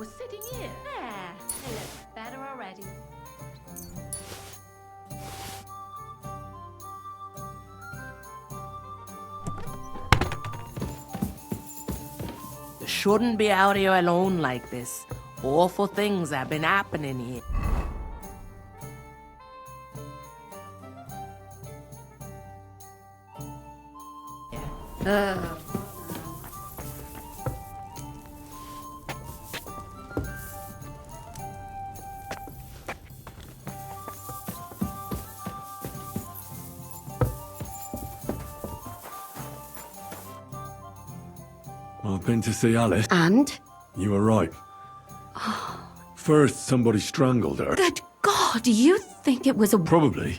was sitting here. There, they look better already. You shouldn't be out here alone like this. Awful things have been happening here. I've been to see Alice. And? You were right. First, somebody strangled her. Good God, you think it was a... Probably.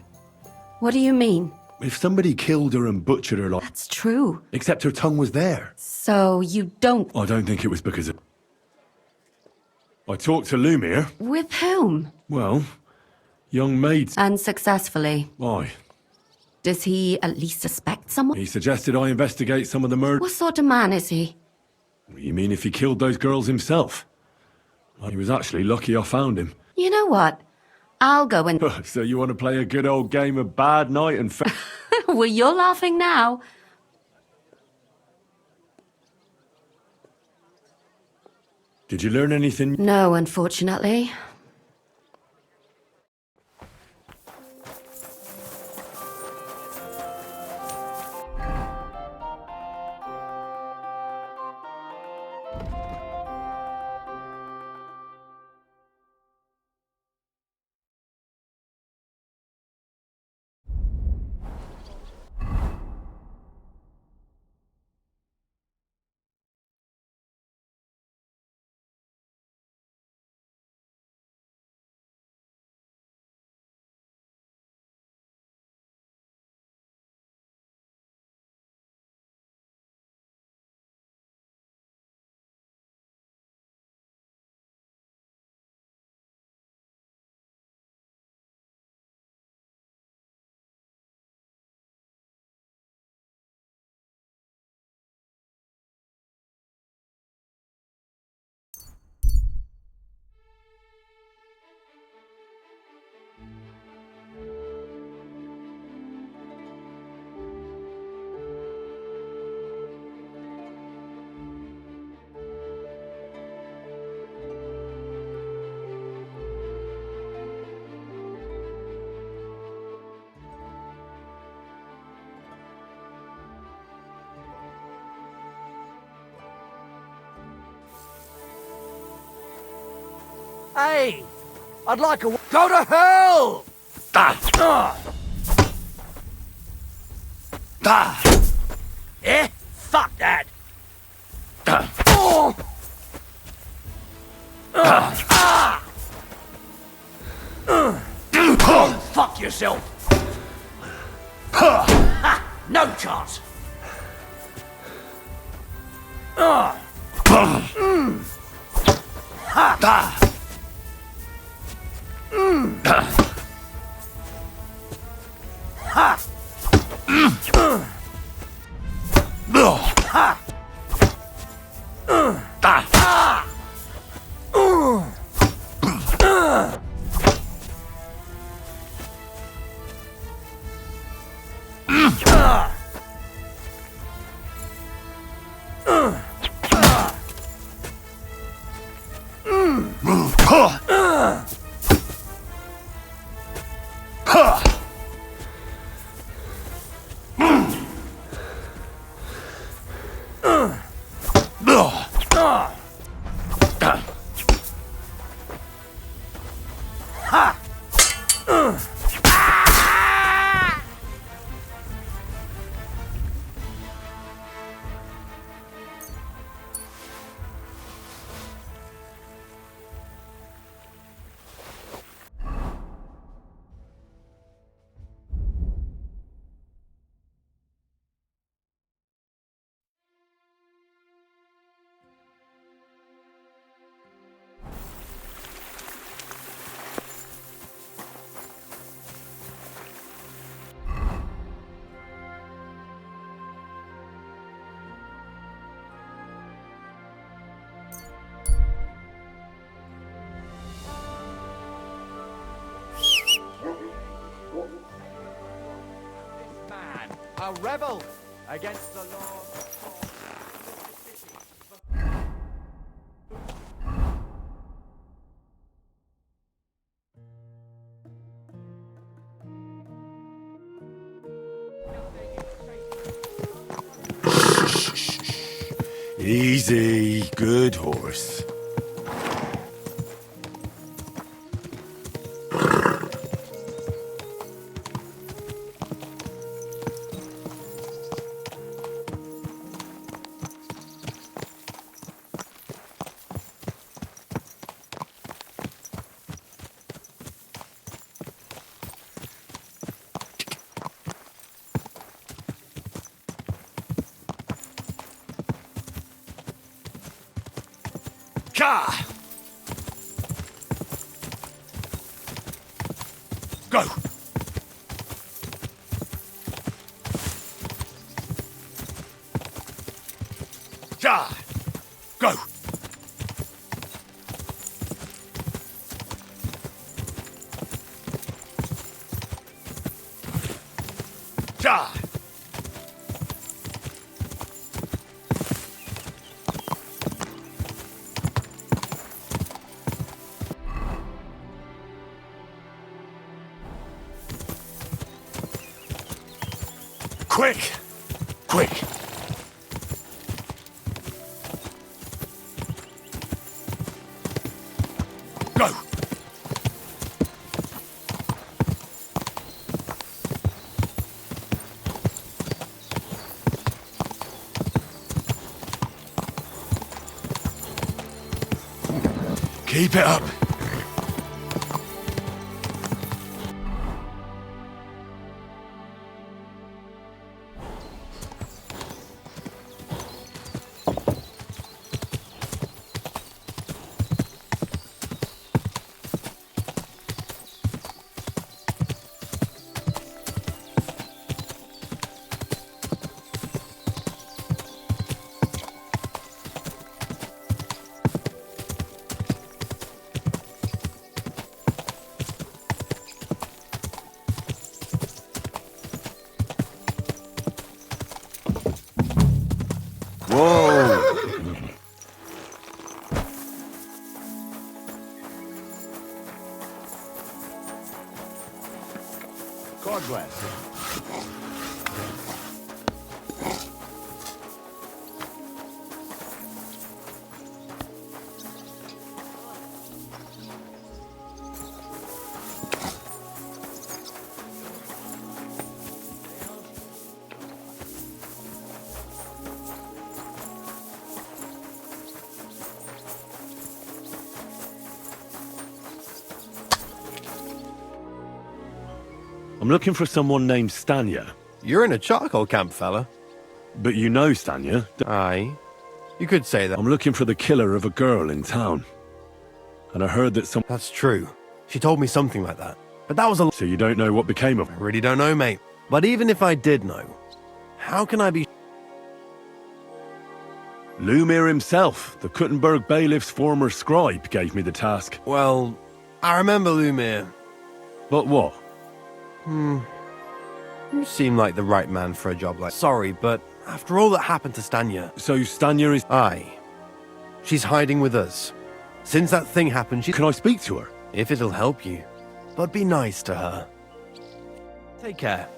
What do you mean? If somebody killed her and butchered her like... That's true. Except her tongue was there. So you don't... I don't think it was because of... I talked to Lumiere. With whom? Well, young maids. Unsuccessfully. Why? Does he at least suspect someone? He suggested I investigate some of the murder. What sort of man is he? You mean if he killed those girls himself? He was actually lucky I found him. You know what? I'll go and... So you want to play a good old game of bad night and... Well, you're laughing now. Did you learn anything? No, unfortunately. Hey, I'd like a... Go to hell! Eh? Fuck that! Fuck yourself! Ha! No chance! Ha! Ha! A rebel against the law. Easy, good horse. Ka! Go! Ja! Go! Ja! Quick! Quick! Go! Keep it up! Whoa! God bless. I'm looking for someone named Stanya. You're in a charcoal camp, fella. But you know Stanya. Aye. You could say that. I'm looking for the killer of a girl in town. And I heard that some... That's true. She told me something like that. But that was a... So you don't know what became of I her? really don't know, mate. But even if I did know, how can I be... Lumir himself, the Kuttenberg bailiff's former scribe, gave me the task. Well, I remember Lumir. But what? You seem like the right man for a job like... Sorry, but after all that happened to Stanya... So Stanya is... Aye. She's hiding with us. Since that thing happened, she... Can I speak to her? If it'll help you. But be nice to her. Take care.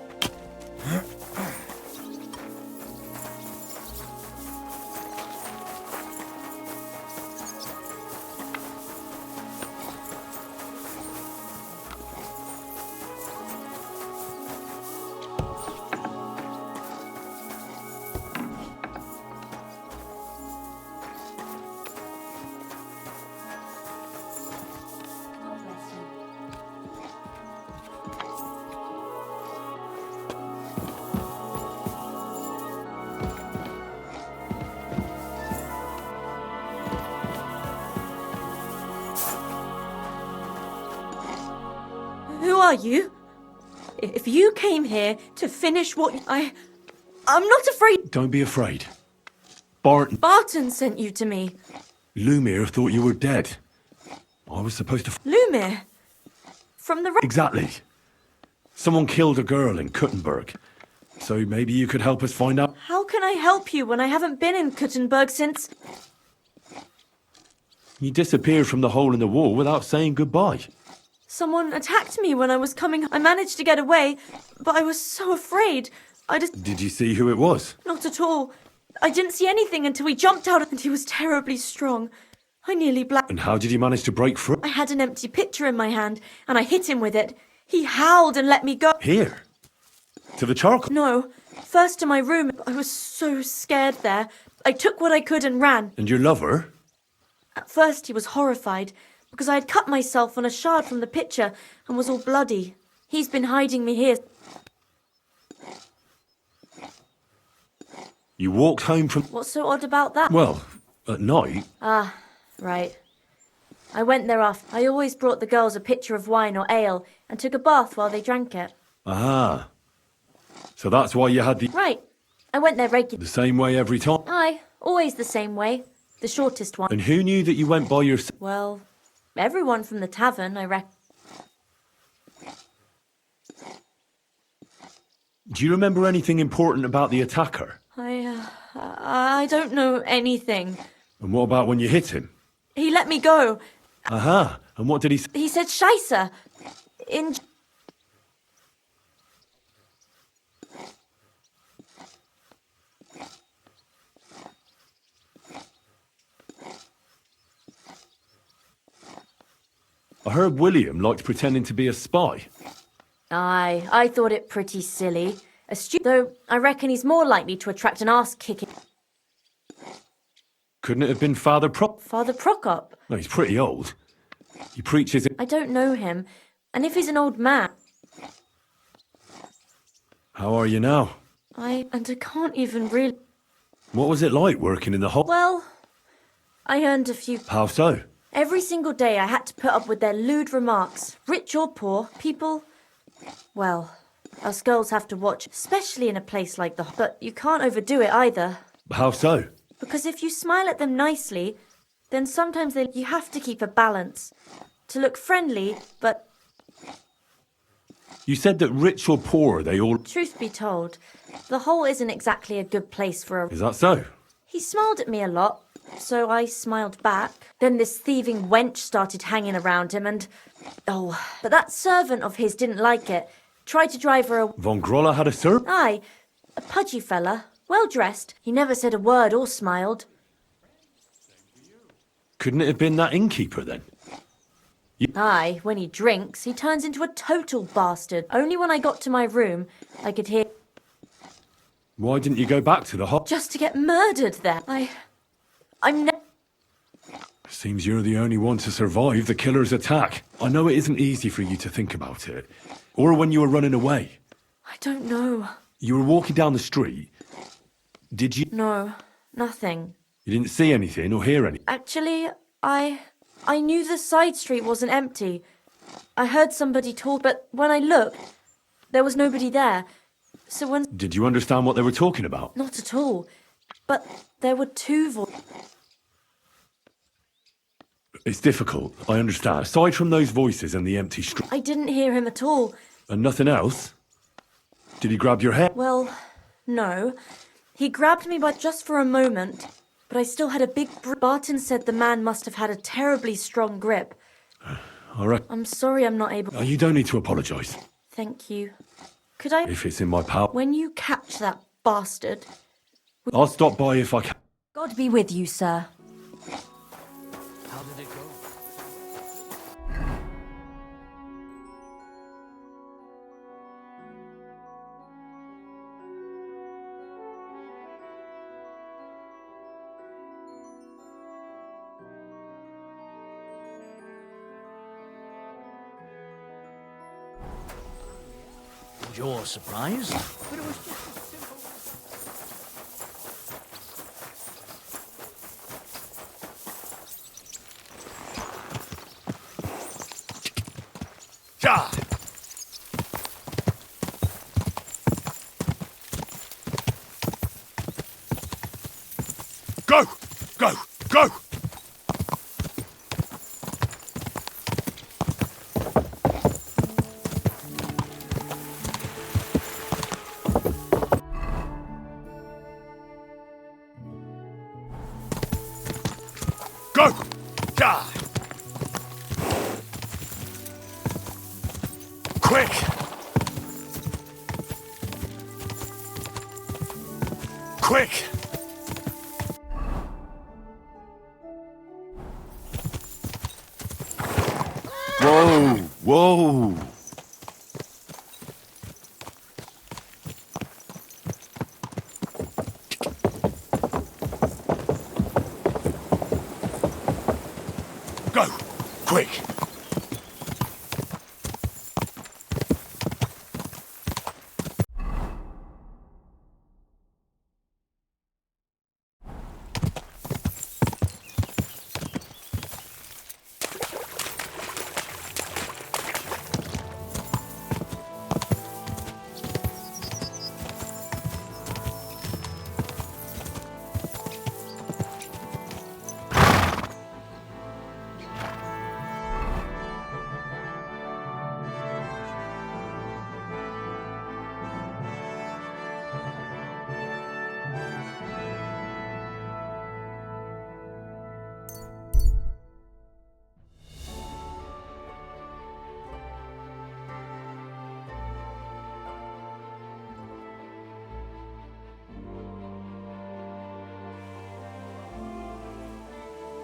God bless you. Who are you? If you came here to finish what I'm not afraid. Don't be afraid. Barton... Barton sent you to me. Lumir thought you were dead. I was supposed to... Lumir. From the... Exactly. Someone killed a girl in Kuttenberg. So maybe you could help us find out. How can I help you when I haven't been in Kuttenberg since... You disappeared from the hole in the wall without saying goodbye. Someone attacked me when I was coming. I managed to get away, but I was so afraid. Did you see who it was? Not at all. I didn't see anything until he jumped out and he was terribly strong. I nearly blacked. And how did you manage to break free? I had an empty pitcher in my hand and I hit him with it. He howled and let me go. Here? To the charcoal? No, first to my room. I was so scared there. I took what I could and ran. And your lover? At first he was horrified because I had cut myself on a shard from the pitcher and was all bloody. He's been hiding me here. You walked home from... What's so odd about that? Well, at night. Ah, right. I went there after. I always brought the girls a pitcher of wine or ale and took a bath while they drank it. Aha. So that's why you had the... Right. I went there regularly. The same way every time? Aye, always the same way. The shortest one. And who knew that you went by yourself? Well, everyone from the tavern, I reckon. Do you remember anything important about the attacker? I don't know anything. And what about when you hit him? He let me go. Aha. And what did he say? He said Scheisse. In... I heard William liked pretending to be a spy. Aye, I thought it pretty silly. Though I reckon he's more likely to attract an arse-kicking... Couldn't it have been Father Father Prokop? No, he's pretty old. He preaches in... I don't know him. And if he's an old man... How are you now? I can't even really... What was it like working in the hole? Well, I earned a few... How so? Every single day I had to put up with their lewd remarks. Rich or poor, people... Well, us girls have to watch, especially in a place like the... But you can't overdo it either. How so? Because if you smile at them nicely, then sometimes you have to keep a balance. To look friendly, but... You said that rich or poor, they all... Truth be told, the hole isn't exactly a good place for a... Is that so? He smiled at me a lot, so I smiled back. Then this thieving wench started hanging around him and... Oh, but that servant of his didn't like it. Tried to drive her away. Von Grolla had a servant? Aye, a pudgy fella, well-dressed. He never said a word or smiled. Couldn't it have been that innkeeper then? Aye, when he drinks, he turns into a total bastard. Only when I got to my room, I could hear... Why didn't you go back to the hole? Just to get murdered there. I'm Seems you're the only one to survive the killer's attack. I know it isn't easy for you to think about it. Or when you were running away. I don't know. You were walking down the street. Did you... No, nothing. You didn't see anything or hear anything? Actually, I knew the side street wasn't empty. I heard somebody talk, but when I looked, there was nobody there. So when... Did you understand what they were talking about? Not at all. But there were two voices. It's difficult, I understand. Aside from those voices and the empty street... I didn't hear him at all. And nothing else? Did he grab your head? Well, no. He grabbed me by just for a moment, but I still had a big... Barton said the man must have had a terribly strong grip. All right. I'm sorry I'm not able... You don't need to apologise. Thank you. Could I... If it's in my power. When you catch that bastard... I'll stop by if I can. God be with you, sir. How did it go? You're surprised? But it was just a simple... Ja! Go! Go! Go! Go! Die! Quick! Quick! Whoa! Whoa! Go! Quick!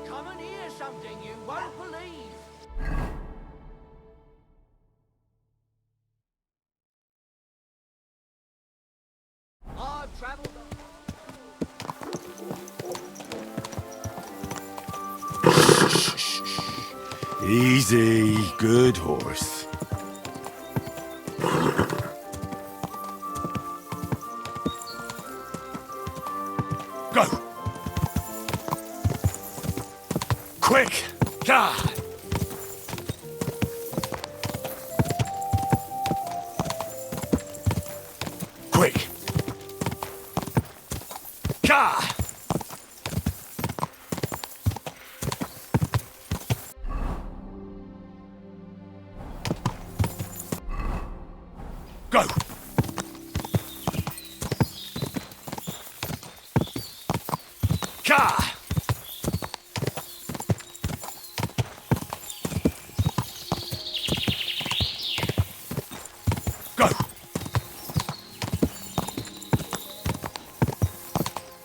Come and hear something you won't believe. I've travelled. Easy, good horse. Go! Quick! Die! Quick! Die! Go! Die! Go!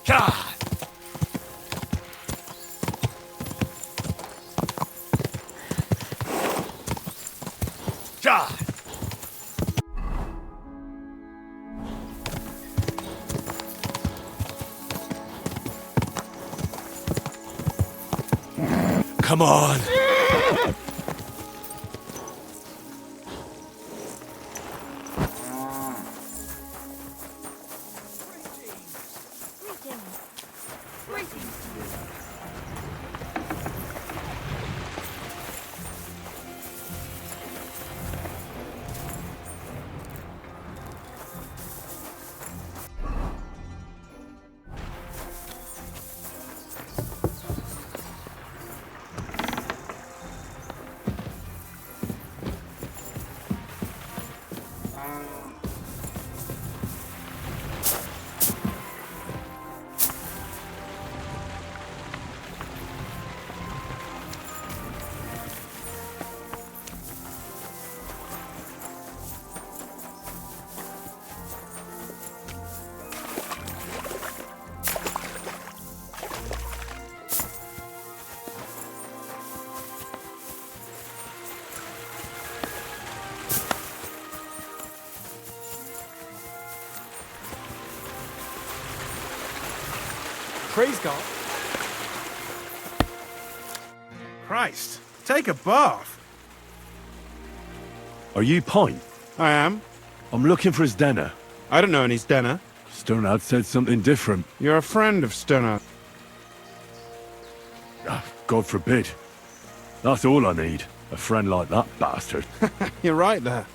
Die! Die! Come on! Praise God. Christ, take a bath. Are you Pine? I am. I'm looking for his dinner. I don't know any Stenner. Sternad said something different. You're a friend of Stenner. Ah, God forbid. That's all I need. A friend like that bastard. You're right there.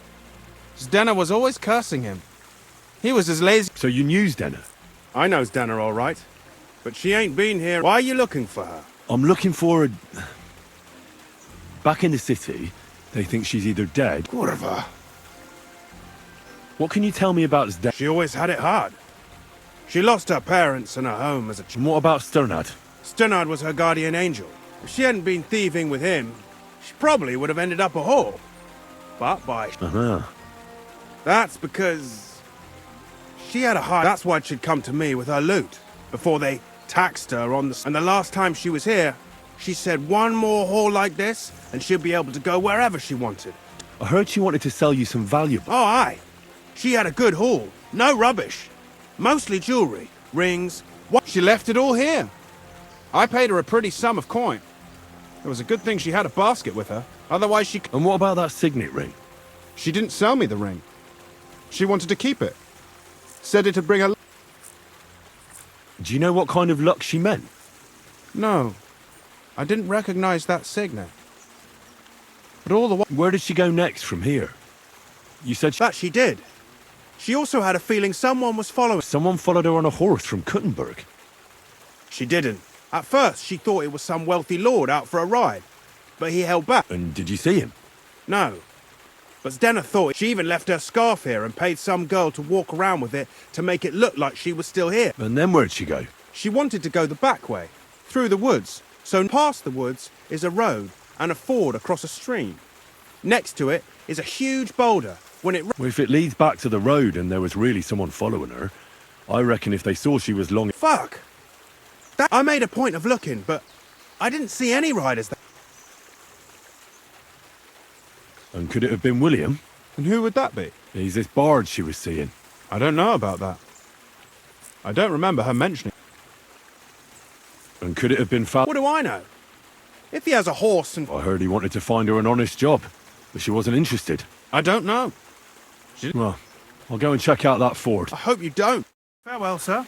Stenner was always cursing him. He was as lazy. So you knew Denner? I know Stenner all right. But she ain't been here. Why are you looking for her? I'm looking for a... Back in the city, they think she's either dead... Kurva. What can you tell me about his death? She always had it hard. She lost her parents and her home as a And what about Sternad? Sternard was her guardian angel. If she hadn't been thieving with him, she probably would have ended up a whore. But by... That's because she had a heart. That's why she'd come to me with her loot before they taxed her on the... And the last time she was here, she said one more haul like this and she'll be able to go wherever she wanted. I heard she wanted to sell you some valuable. Oh, aye. She had a good haul. No rubbish. Mostly jewelry, rings. What? She left it all here. I paid her a pretty sum of coin. It was a good thing she had a basket with her. Otherwise she... And what about that signet ring? She didn't sell me the ring. She wanted to keep it. Said it'd bring her... Do you know what kind of luck she meant? No. I didn't recognize that signet. But all the while... Where did she go next from here? You said That she did. She also had a feeling someone was following... someone followed her on a horse from Kuttenberg. She didn't. At first, she thought it was some wealthy lord out for a ride. But he held back. And did you see him? No. But Zdenna thought she even left her scarf here and paid some girl to walk around with it to make it look like she was still here. And then where'd she go? She wanted to go the back way, through the woods. So past the woods is a road and a ford across a stream. Next to it is a huge boulder. When it... Well, if it leads back to the road and there was really someone following her, I reckon if they saw she was long... Fuck! I made a point of looking, but I didn't see any riders there. And could it have been William? And who would that be? He's this bard she was seeing. I don't know about that. I don't remember her mentioning. And could it have been What do I know? If he has a horse and... I heard he wanted to find her an honest job, but she wasn't interested. I don't know. Well, I'll go and check out that ford. I hope you don't. Farewell, sir.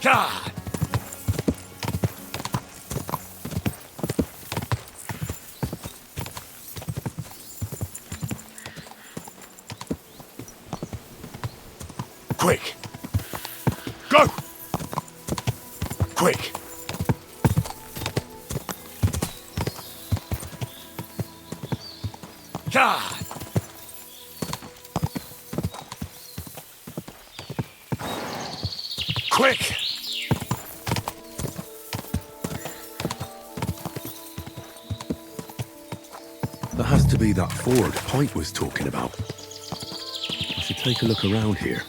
God! Quick! Go! Quick! God! Quick! That has to be that ford Pint was talking about. I should take a look around here.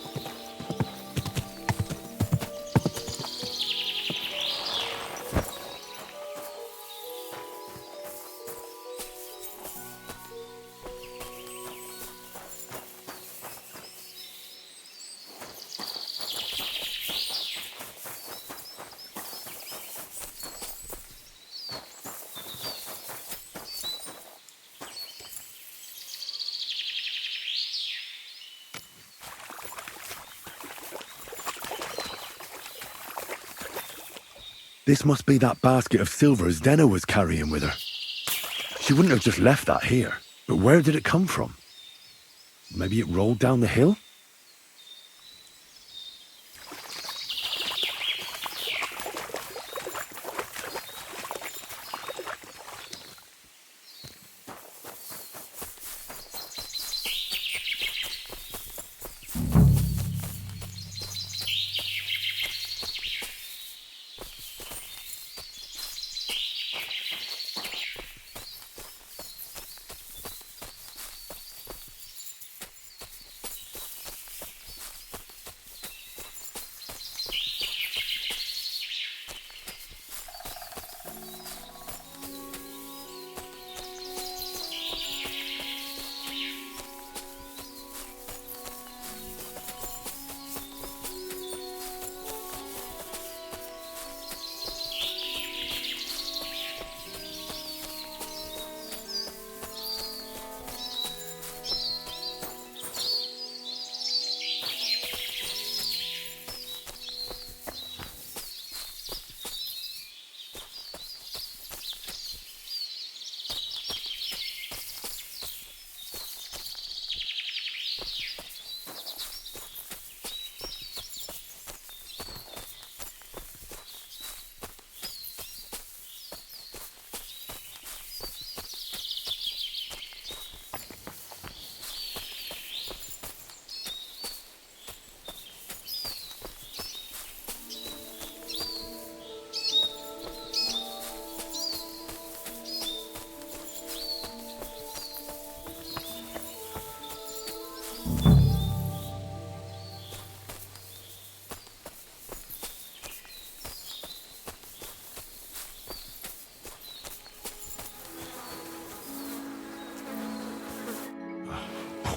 This must be that basket of silver Zdenna was carrying with her. She wouldn't have just left that here. But where did it come from? Maybe it rolled down the hill?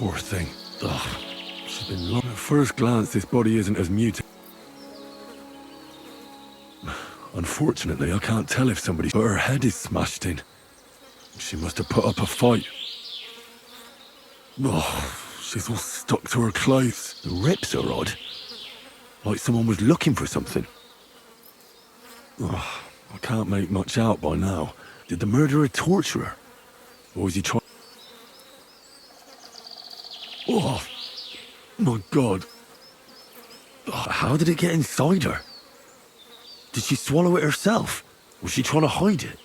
Poor thing. Ugh. She's been long. At first glance, this body isn't as mutated. Unfortunately, I can't tell if somebody... But her head is smashed in. She must have put up a fight. Oh, she's all stuck to her clothes. The rips are odd. Like someone was looking for something. Oh, I can't make much out by now. Did the murderer torture her? Or was he trying... Oh, my God. Oh, how did it get inside her? Did she swallow it herself? Was she trying to hide it?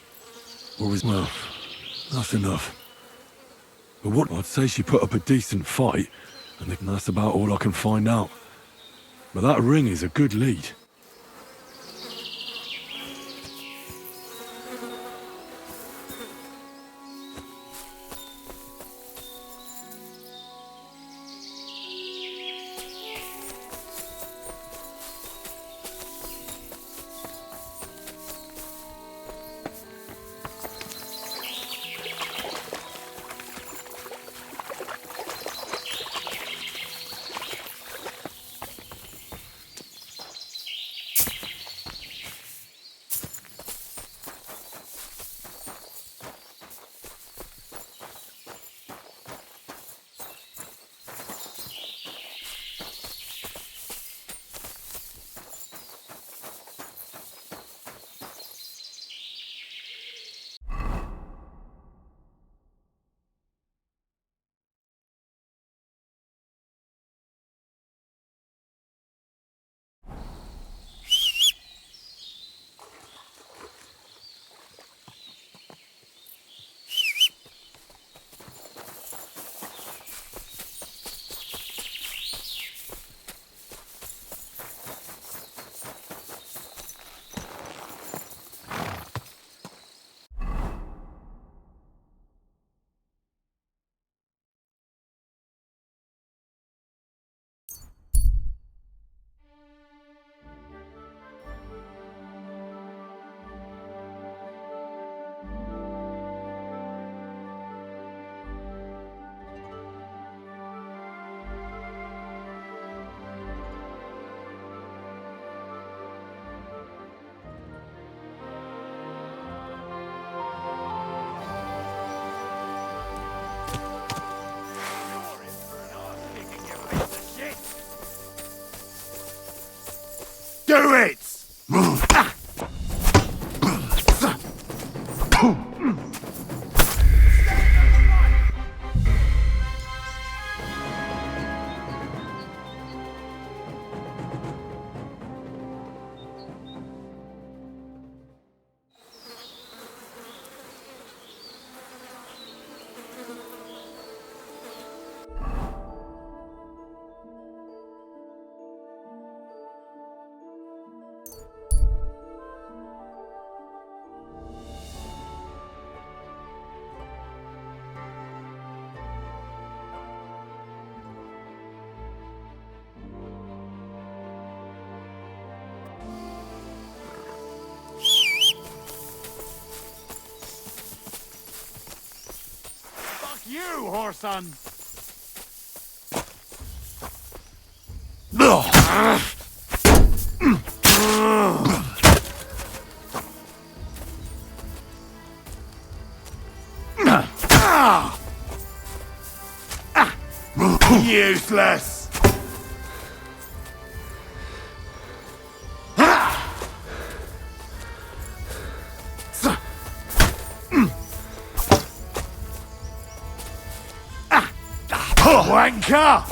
Or was... Well, that's enough. But what... I'd say she put up a decent fight, and that's about all I can find out. But that ring is a good lead. Do it! You, whoreson! Useless! Wanker!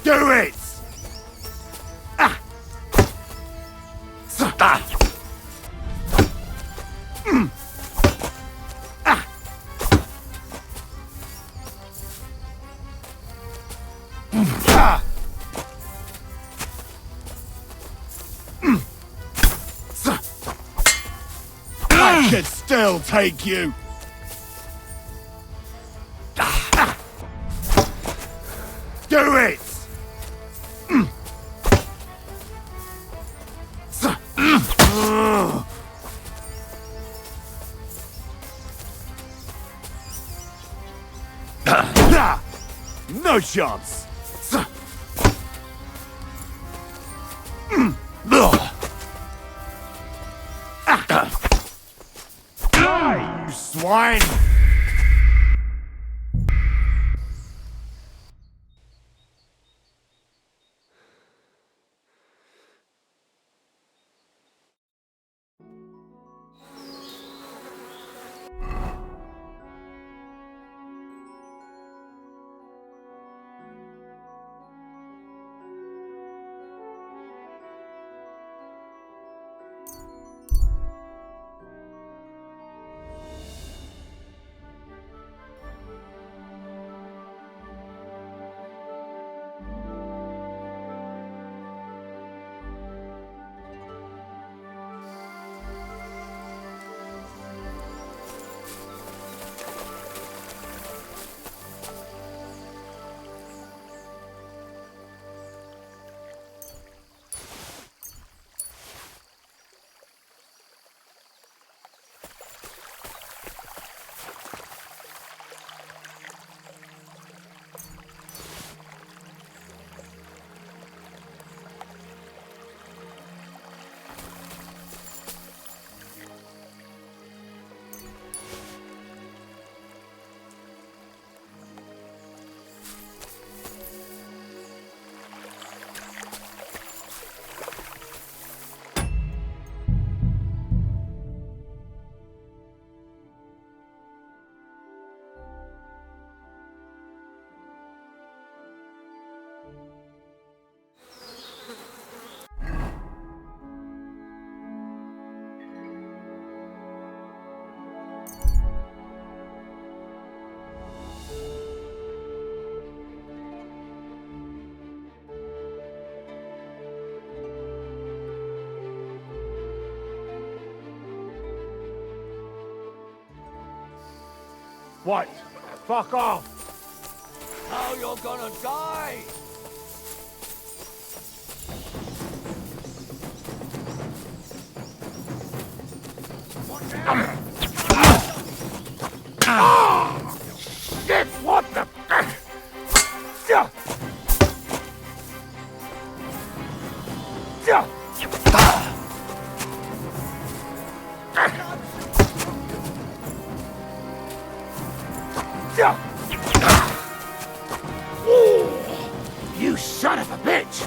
Do it! I could still take you. Do it. No chance. Die, you swine! What? Fuck off! Now you're gonna die! Shit! What the? You son of a bitch!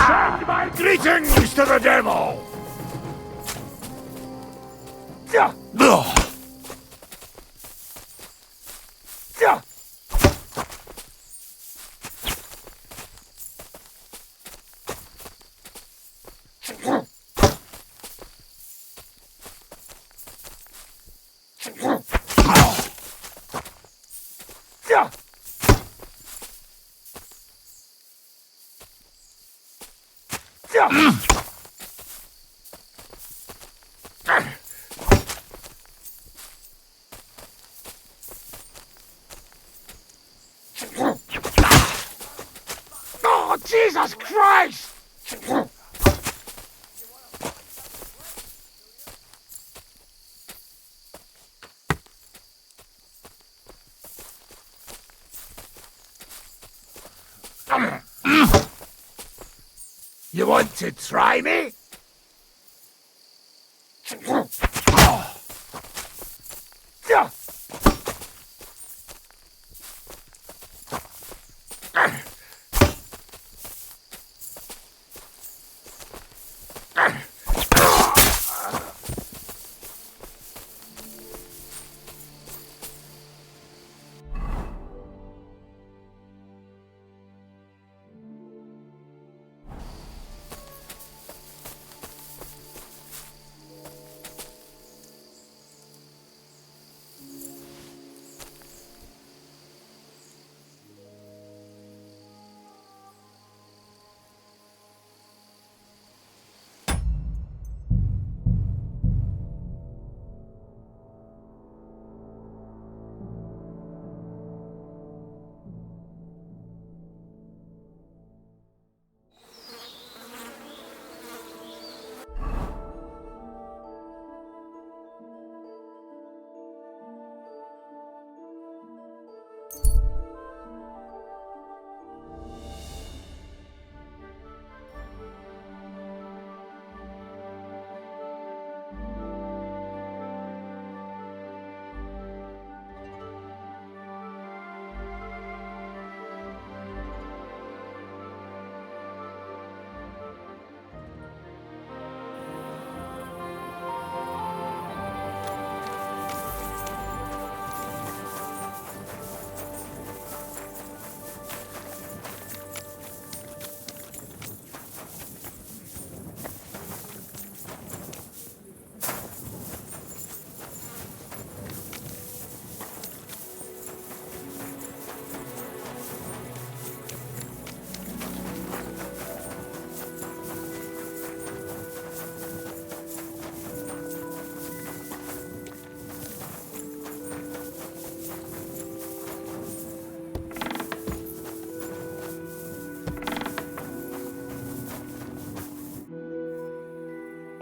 Send my greetings to the devil! Oh, Jesus Christ! You want to try me?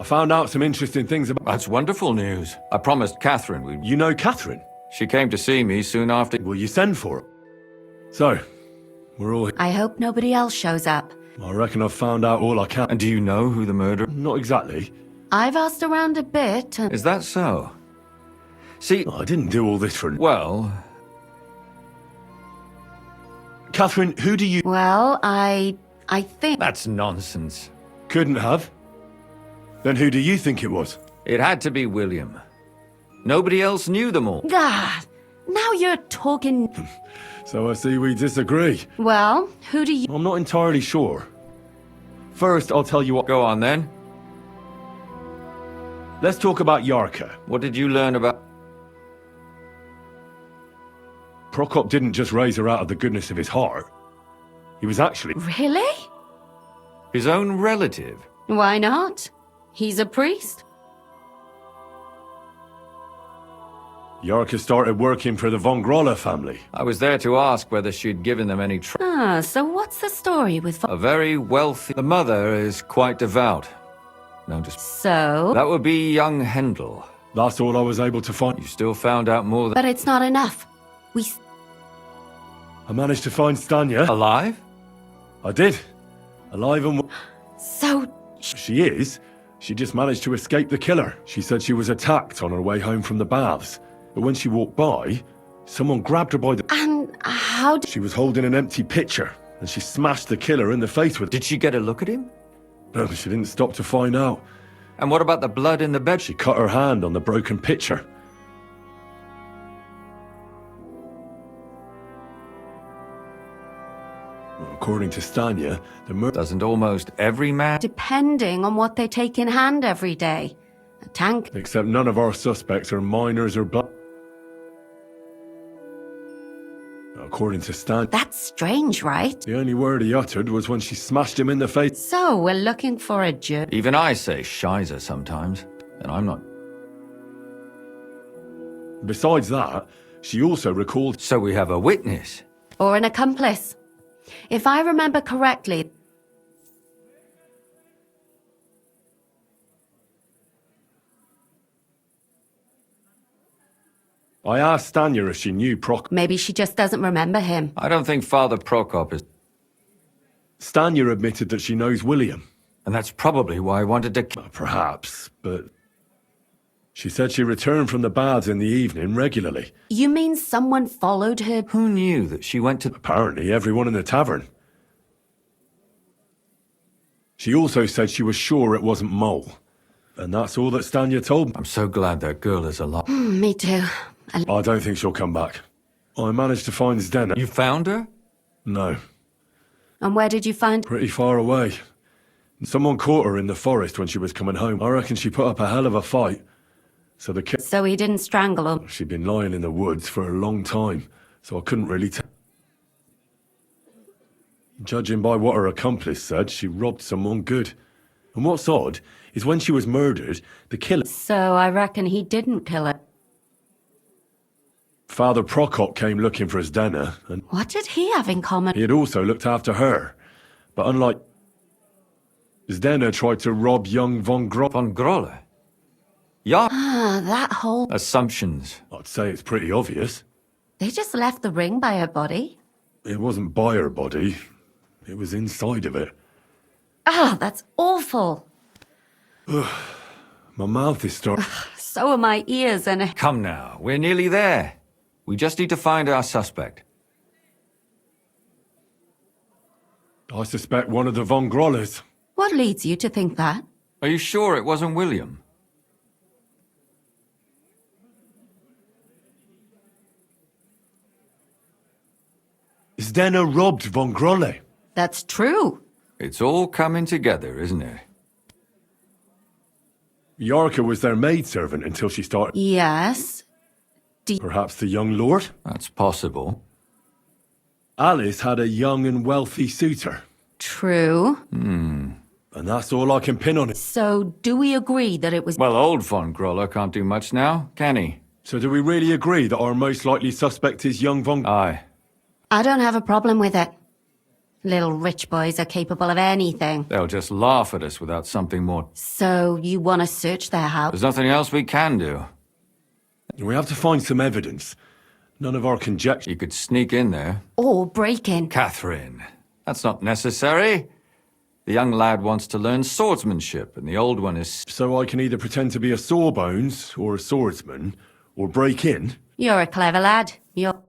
I found out some interesting things about... That's wonderful news. I promised Catherine we... You know Catherine? She came to see me soon after... Will you send for her? So, we're all... I hope nobody else shows up. I reckon I've found out all I can. And do you know who the murderer... Not exactly. I've asked around a bit. Is that so? See... I didn't do all this for... Well... Catherine, who do you... Well, I think... That's nonsense. Couldn't have? Then who do you think it was? It had to be William. Nobody else knew them all. Ah, now you're talking... So I see we disagree. Well, who do you... I'm not entirely sure. First, I'll tell you what... Go on then. Let's talk about Yarka. What did you learn about... Prokop didn't just raise her out of the goodness of his heart. He was actually... Really? His own relative? Why not? He's a priest. Yarka started working for the von Grolle family. I was there to ask whether she'd given them any Ah, so what's the story with... A very wealthy... The mother is quite devout. Known to... So? That would be young Hendel. That's all I was able to find. You still found out more than... But it's not enough. I managed to find Stanya. Alive? I did. Alive and... So... She is. She just managed to escape the killer. She said she was attacked on her way home from the baths. But when she walked by, someone grabbed her by the... And how did... She was holding an empty pitcher, and she smashed the killer in the face with... Did she get a look at him? No, she didn't stop to find out. And what about the blood in the bed? She cut her hand on the broken pitcher. According to Stanya, the murder... Doesn't almost every man... Depending on what they take in hand every day. A tank... Except none of our suspects are minors or blood... According to Stan... That's strange, right? The only word he uttered was when she smashed him in the face. So, we're looking for a jerk. Even I say Shizer sometimes, and I'm not... Besides that, she also recalled... So we have a witness. Or an accomplice. If I remember correctly... I asked Stanya if she knew Prokop. Maybe she just doesn't remember him. I don't think Father Prokop is... Stanya admitted that she knows William. And that's probably why I wanted to... Perhaps, but... She said she returned from the baths in the evening regularly. You mean someone followed her? Who knew that she went to... Apparently everyone in the tavern. She also said she was sure it wasn't Mole. And that's all that Stanya told me. I'm so glad that girl is alive. Me too. I don't think she'll come back. I managed to find Zdena. You found her? No. And where did you find... Pretty far away. Someone caught her in the forest when she was coming home. I reckon she put up a hell of a fight. So the kid... So he didn't strangle her? She'd been lying in the woods for a long time, so I couldn't really tell. Judging by what her accomplice said, she robbed someone good. And what's odd is when she was murdered, the killer... So I reckon he didn't kill her. Father Prokop came looking for Zdena, and... What did he have in common? He had also looked after her. But unlike... Zdena tried to rob young von Grolle. Von Grolle? Yeah. Ah, that whole... Assumptions. I'd say it's pretty obvious. They just left the ring by her body? It wasn't by her body. It was inside of it. Ah, that's awful. My mouth is starting... So are my ears and... Come now, we're nearly there. We just need to find our suspect. I suspect one of the von Grolles. What leads you to think that? Are you sure it wasn't William? Zdena robbed von Grolle. That's true. It's all coming together, isn't it? Yarka was their maidservant until she started... Yes. Perhaps the young lord? That's possible. Alice had a young and wealthy suitor. True. And that's all I can pin on it. So, do we agree that it was... Well, old von Grolle can't do much now, can he? So do we really agree that our most likely suspect is young von... Aye. I don't have a problem with it. Little rich boys are capable of anything. They'll just laugh at us without something more. So you want to search their house? There's nothing else we can do. We have to find some evidence. None of our conjecture. You could sneak in there. Or break in? Catherine, that's not necessary. The young lad wants to learn swordsmanship, and the old one is... So I can either pretend to be a sawbones, or a swordsman, or break in? You're a clever lad. You're...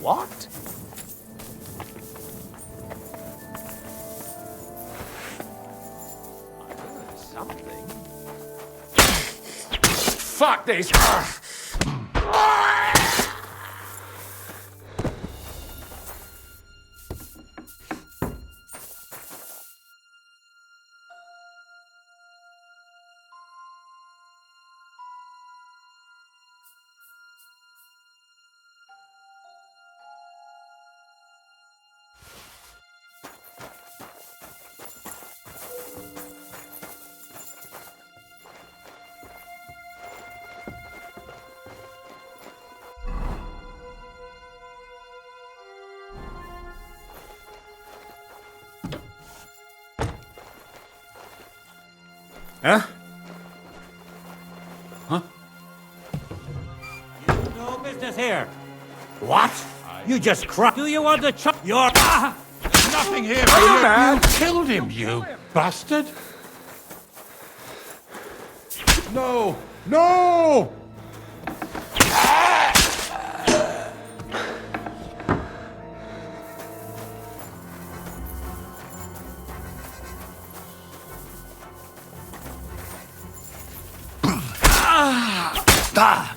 What? I heard something. Fuck this! Huh? No business here. What? You just cry. Do you want to chop your... There's nothing here, man! You killed him, you bastard! No! No! Ah!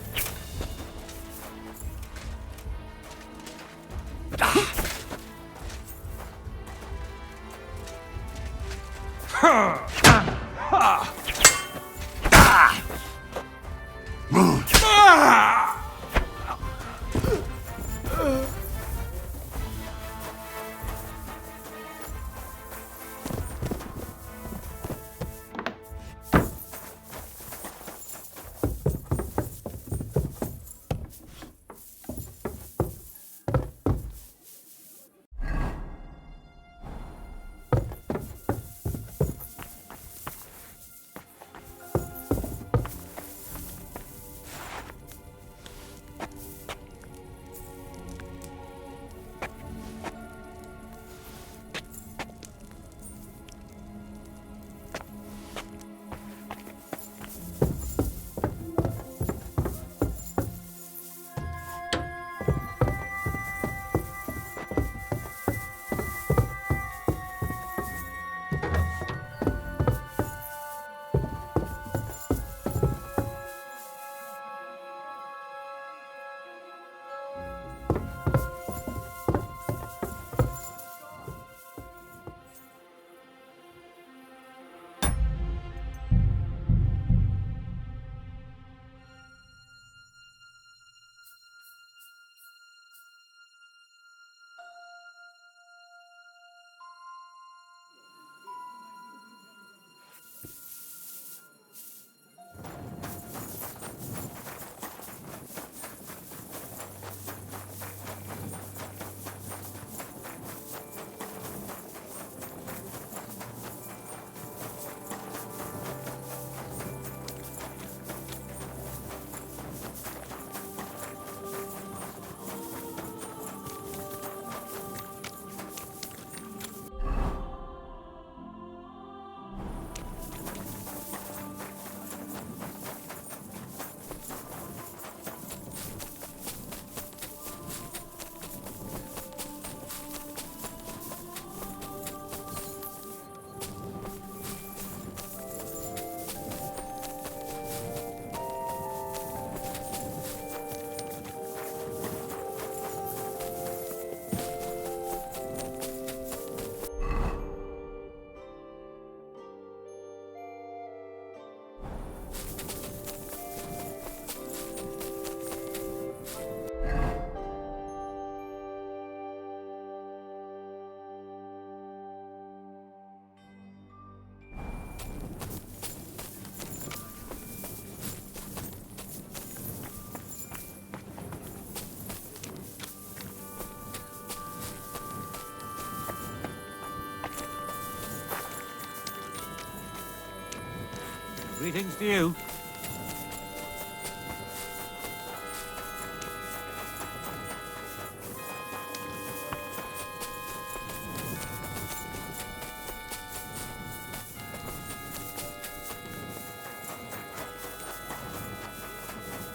Greetings to you.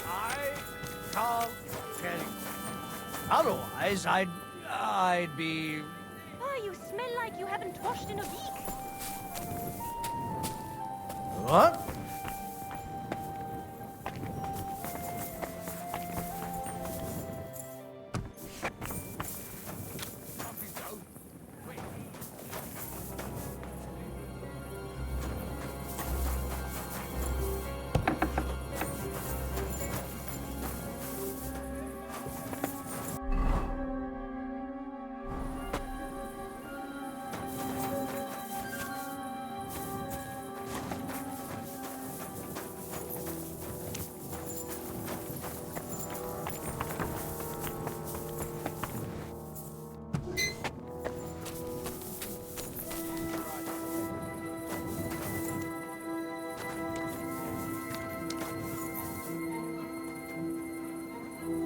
I can't tell you. Otherwise, I'd be... Oh, you smell like you haven't washed in a week. What?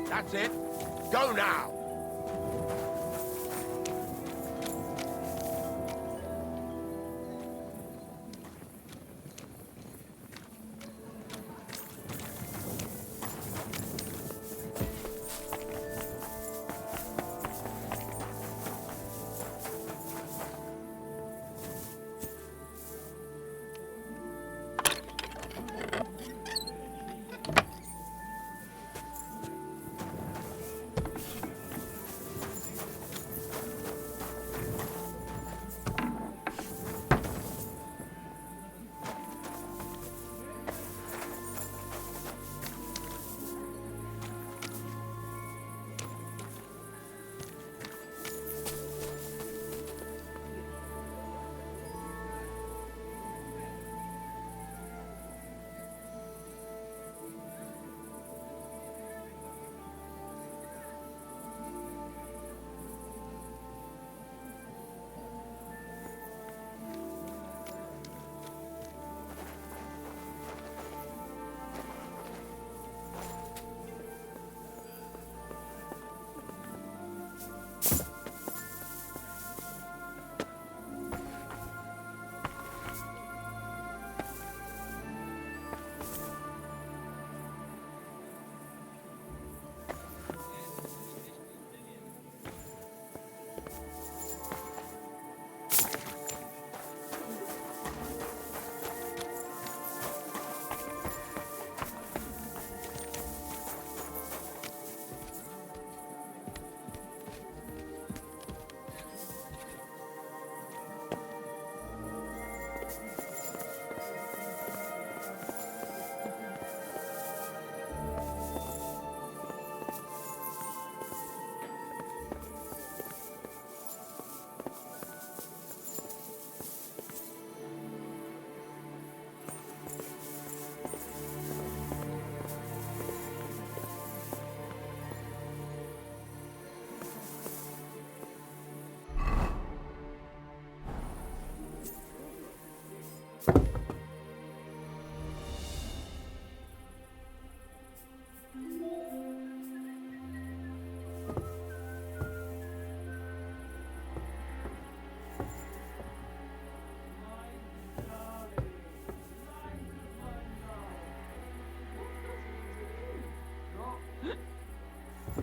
That's it. Go now.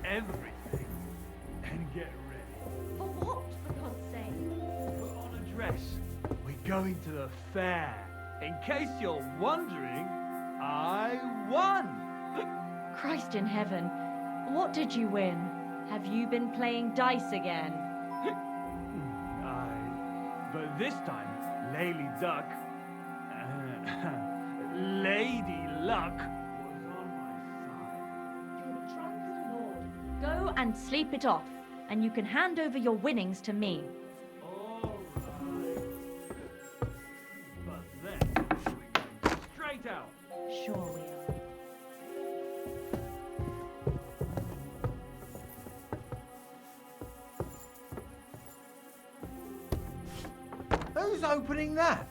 Everything. And get ready. For what, for God's sake? Put on a dress. We're going to the fair. In case you're wondering, I won! Christ in heaven, what did you win? Have you been playing dice again? But this time, Lady Duck... Lady Luck was on my side. You're a drunken lord. Go and sleep it off, and you can hand over your winnings to me. All right. But then, we go straight out. Sure we are. Who's opening that?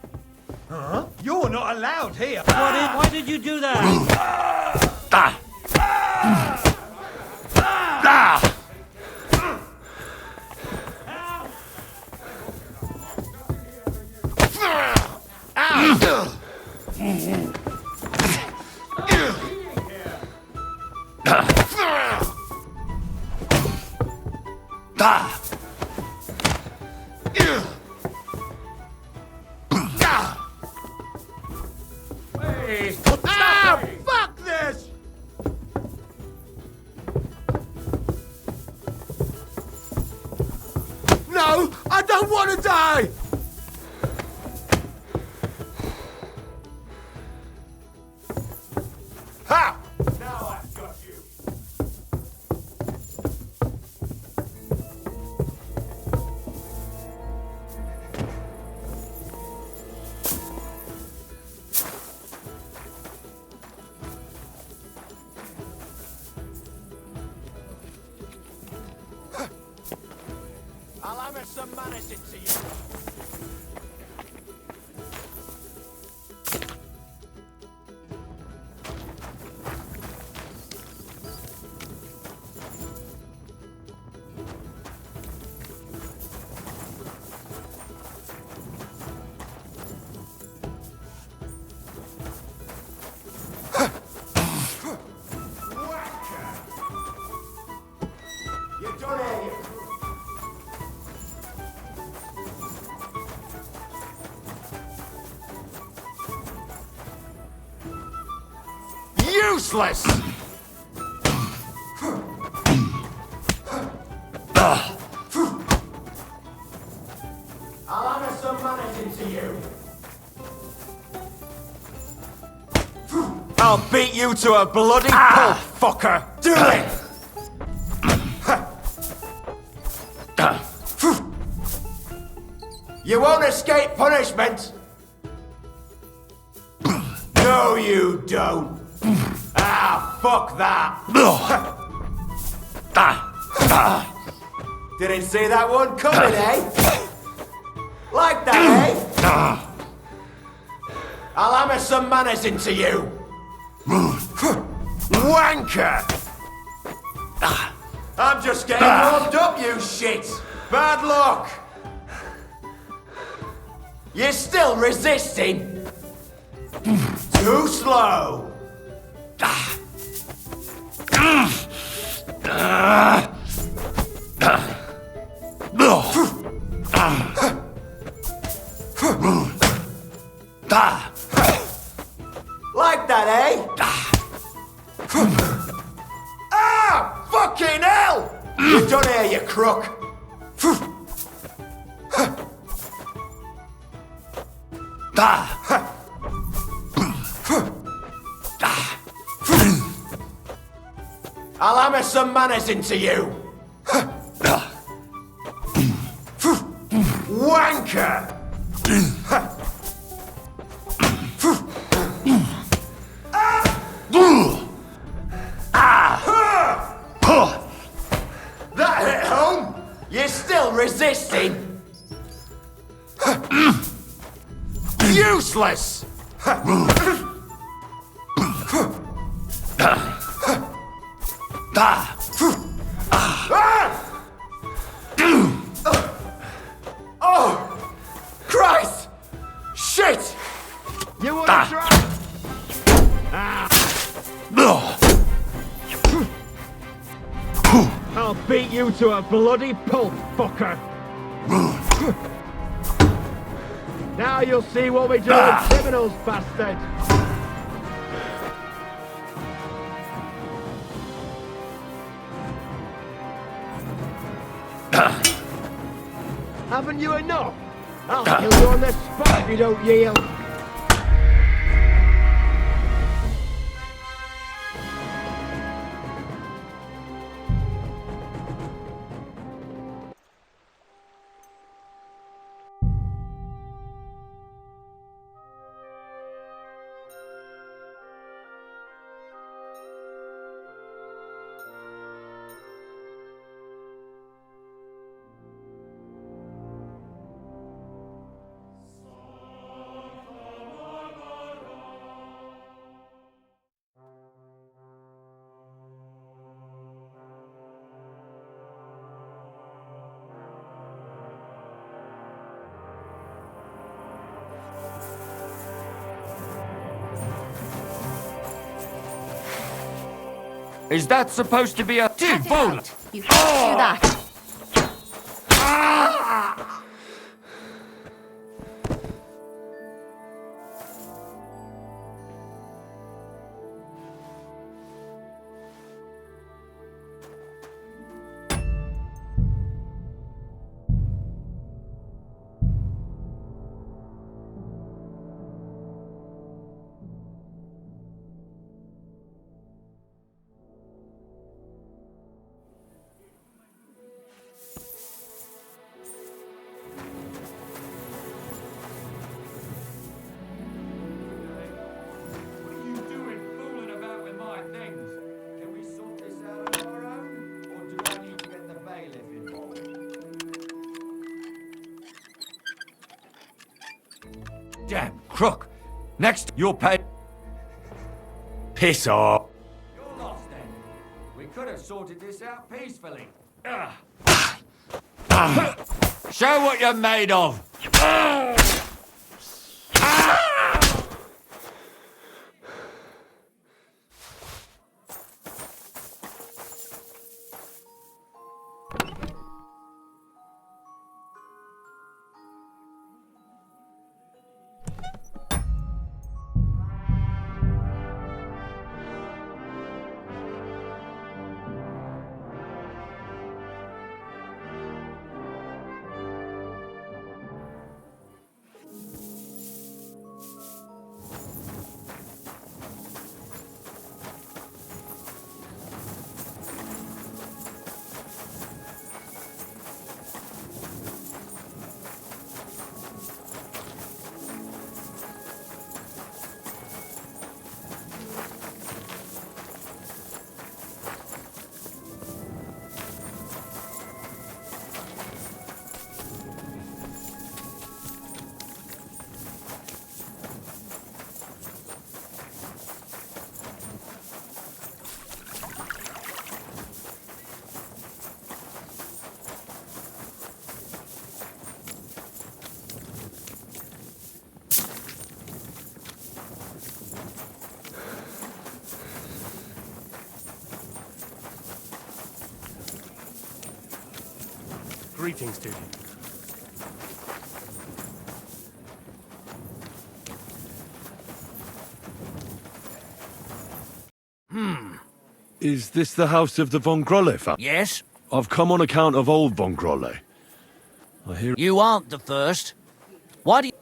Huh? You're not allowed here. Why did you do that? Fuck this! No, I don't want to die! Ha! Now I've got you. I'll hammer some manners into you. You done it, you. Useless! I'll hammer some manners into you. I'll beat you to a bloody pulp, fucker! Do it! You won't escape punishment! No, you don't! Ah, fuck that! Didn't see that one coming, eh? Like that, eh? I'll hammer some manners into you! Wanker! I'm just getting warmed up, you shit! Bad luck! You're still resisting? Too slow! Like that, eh? Ah! Fucking hell! You done here, you crook! I'll hammer some manners into you! Wanker! That hit home? You're still resisting? Useless! Oh! Christ! Shit! You wanna try? I'll beat you to a bloody pulp, fucker! Now you'll see what we do with criminals, bastard! Haven't you enough? I'll kill you on the spot if you don't yield! Is that supposed to be a Thibaut? You can't do that. What are you doing fooling about with my things? Can we sort this out on our own? Or do I need to get the bailiff involved? Damn crook! Next, you'll pay. Piss off. You're lost then. We could have sorted this out peacefully. Show what you're made of. Greetings, student. Is this the house of the Von Grolle family? Yes? I've come on account of old Von Grolle. I hear... You aren't the first. Why do you...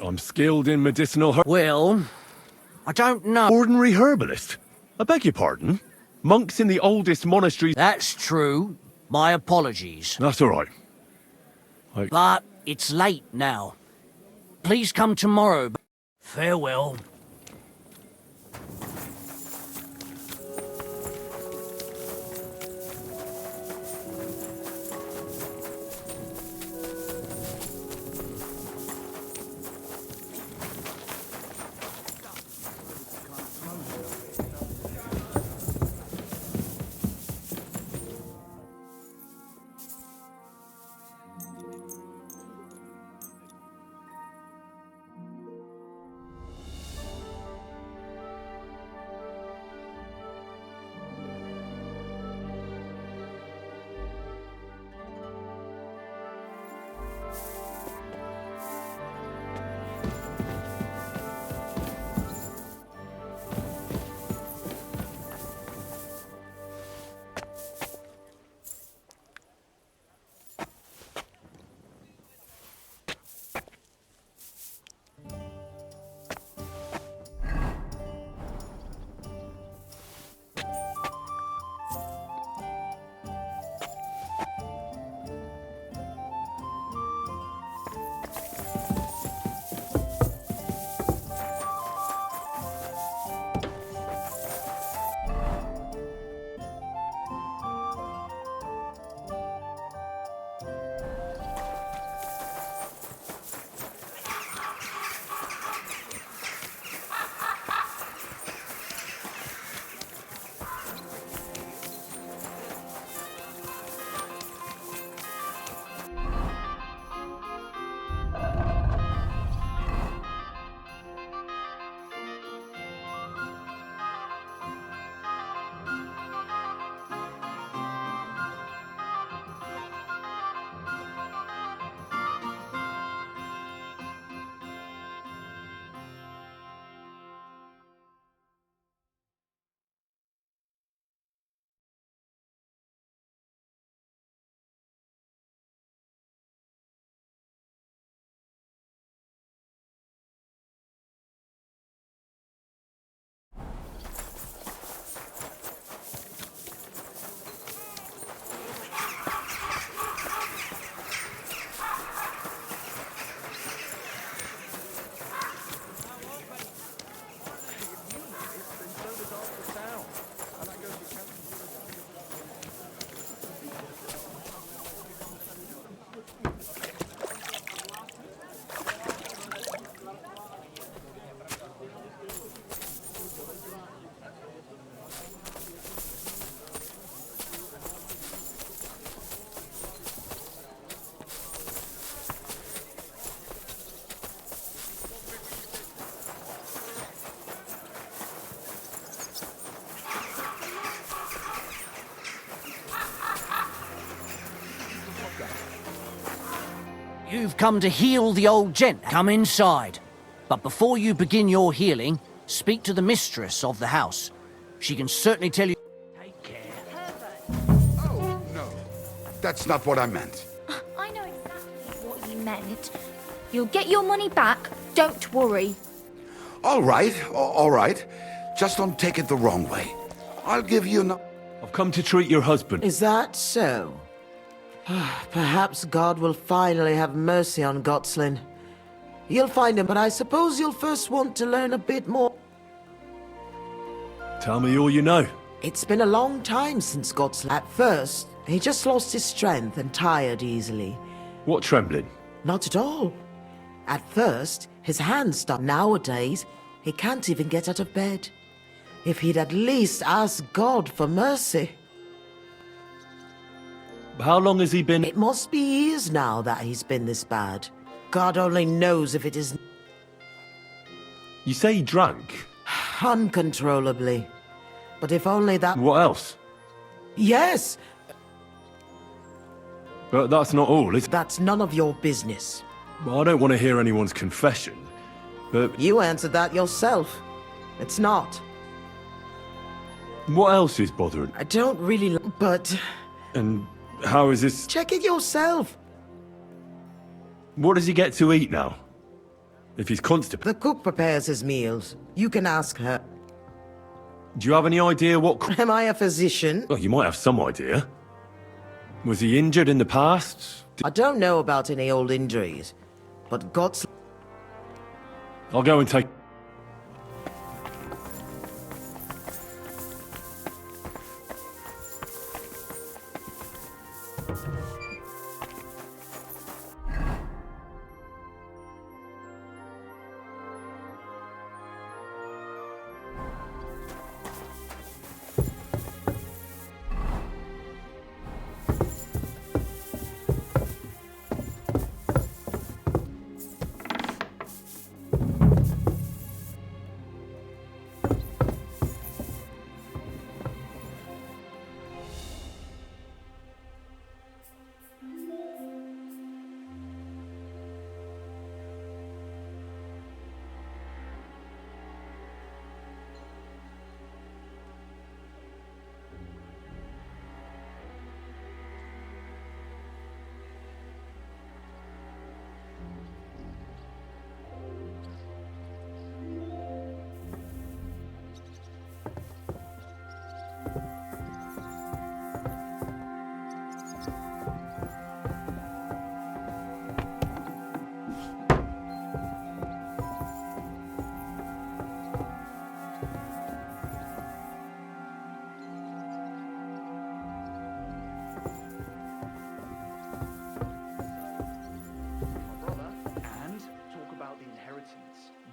I'm skilled in medicinal herbs. Well, I don't know. Ordinary herbalist? I beg your pardon? Monks in the oldest monasteries... That's true. My apologies. That's all right. But it's late now. Please come tomorrow. Farewell. You've come to heal the old gent. Come inside. But before you begin your healing, speak to the mistress of the house. She can certainly tell you... Take care. Oh, no. That's not what I meant. I know exactly what you meant. You'll get your money back, don't worry. All right, all right. Just don't take it the wrong way. I'll give you no... I've come to treat your husband. Is that so? Perhaps God will finally have mercy on Gotslin. You'll find him, but I suppose you'll first want to learn a bit more. Tell me all you know. It's been a long time since Gotslin. At first, he just lost his strength and tired easily. What trembling? Not at all. At first, his hands stopped. Nowadays, he can't even get out of bed. If he'd at least ask God for mercy. How long has he been? It must be years now that he's been this bad. God only knows if it is... You say he drank? Uncontrollably. But if only that... What else? Yes! But that's not all, is it? That's none of your business. Well, I don't want to hear anyone's confession, but... You answered that yourself. It's not. What else is bothering? I don't really... But... And how is this... Check it yourself. What does he get to eat now? If he's constipated? The cook prepares his meals. You can ask her. Do you have any idea what... Am I a physician? Well, you might have some idea. Was he injured in the past? I don't know about any old injuries, but God's... I'll go and take...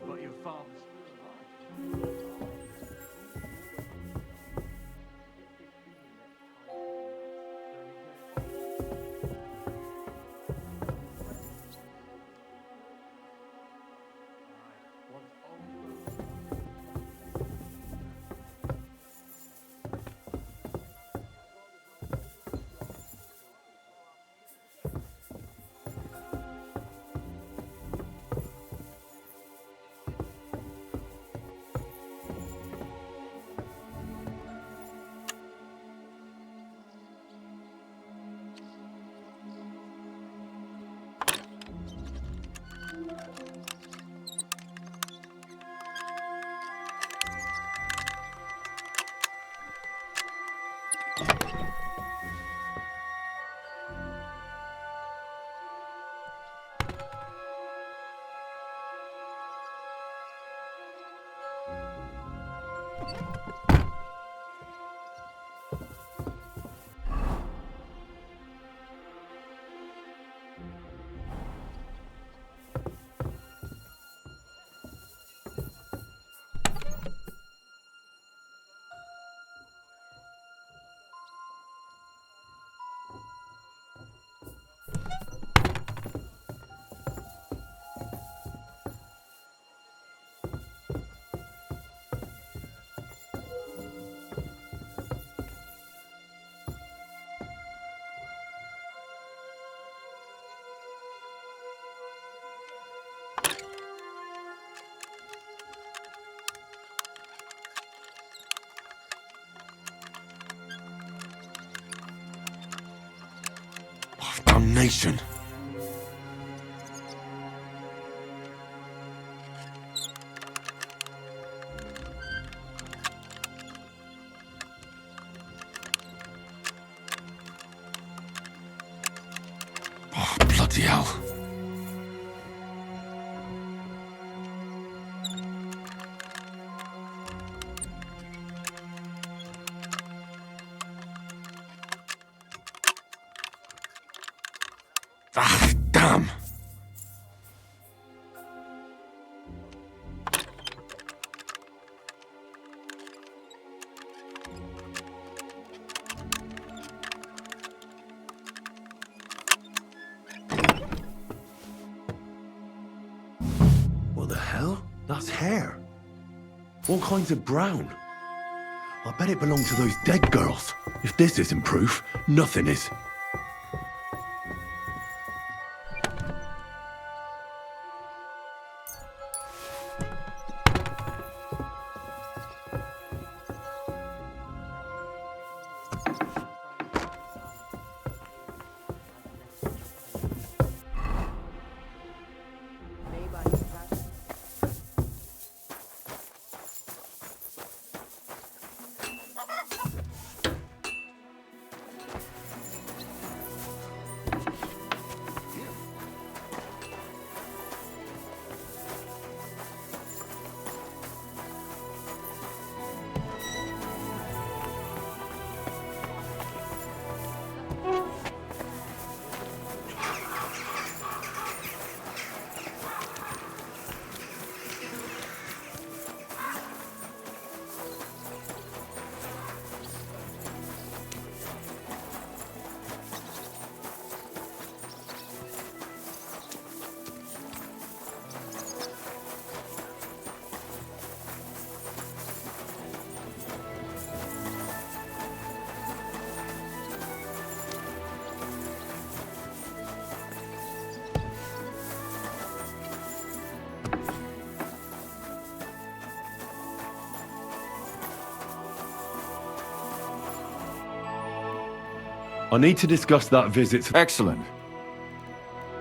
But your father's... damnation. Oh, bloody hell. Ah, damn. What the hell? That's hair. All kinds of brown. I bet it belonged to those dead girls. If this isn't proof, nothing is. I need to discuss that visit. Excellent.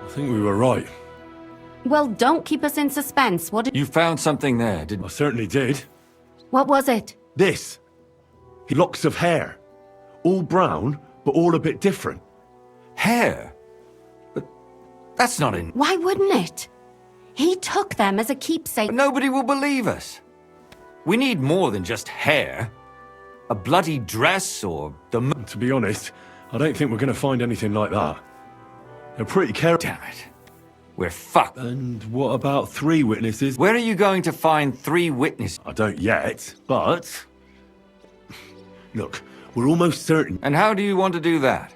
I think we were right. Well, don't keep us in suspense. What did... You found something there, didn't I certainly did. What was it? This. Locks of hair. All brown, but all a bit different. Hair? But that's not in... Why wouldn't it? He took them as a keepsake. But nobody will believe us. We need more than just hair. A bloody dress or the... To be honest, I don't think we're going to find anything like that. They're pretty careful. Damn it. We're fucked. And what about 3 witnesses? Where are you going to find 3 witnesses? I don't yet, but... Look, we're almost certain... And how do you want to do that?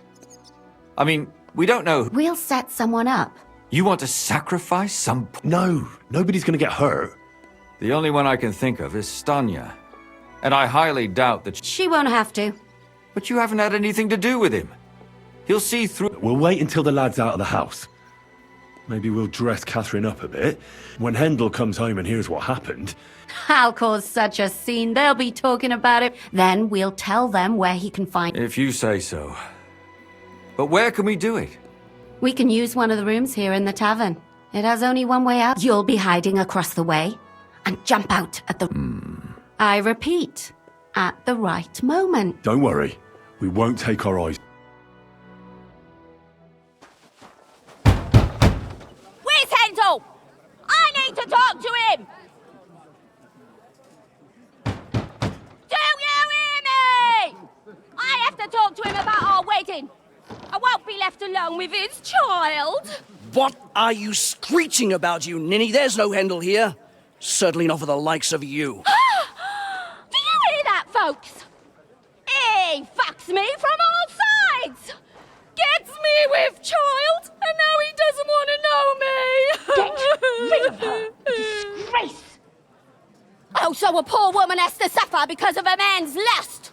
I mean, we don't know... We'll set someone up. You want to sacrifice some... No, nobody's going to get hurt. The only one I can think of is Stanya. And I highly doubt that... She won't have to. But you haven't had anything to do with him. He'll see through... We'll wait until the lad's out of the house. Maybe we'll dress Catherine up a bit. When Hendel comes home and hears what happened... I'll cause such a scene. They'll be talking about it. Then we'll tell them where he can find... If you say so. But where can we do it? We can use one of the rooms here in the tavern. It has only one way out. You'll be hiding across the way and jump out at the... I repeat, at the right moment. Don't worry. We won't take our eyes... Where's Hendel? I need to talk to him! Do you hear me? I have to talk to him about our wedding. I won't be left alone with his child. What are you screeching about, you ninny? There's no Hendel here. Certainly not for the likes of you. Do you hear that, folks? He fucks me from all sides. Gets me with child, and now he doesn't want to know me. Get rid of her. Disgrace. Oh, so a poor woman has to suffer because of a man's lust.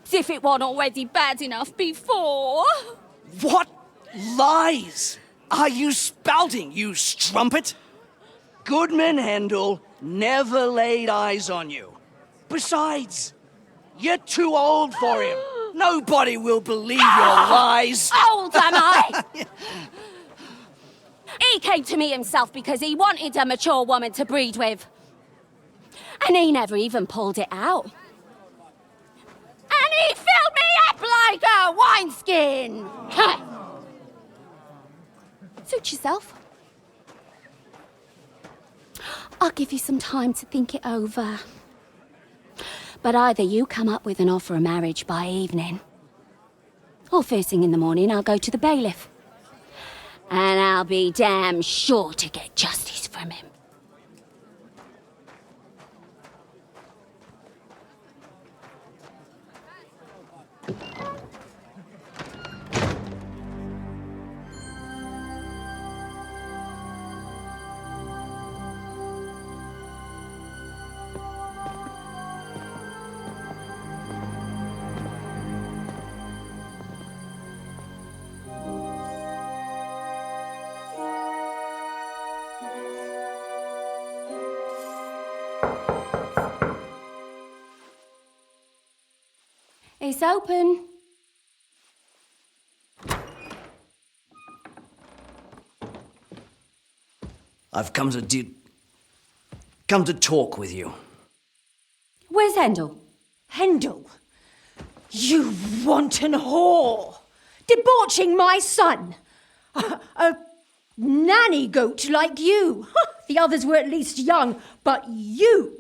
As if it wasn't already bad enough before. What lies are you spouting, you strumpet? Goodman Hendel never laid eyes on you. Besides, you're too old for him. Nobody will believe your lies. Old am I? He came to me himself because he wanted a mature woman to breed with. And he never even pulled it out. And he filled me up like a wineskin. Suit yourself. I'll give you some time to think it over. But either you come up with an offer of marriage by evening, or first thing in the morning I'll go to the bailiff. And I'll be damn sure to get justice from him. It's open. I've come to talk with you. Where's Hendel? Hendel? You wanton whore! Debauching my son! A nanny goat like you! The others were at least young, but you!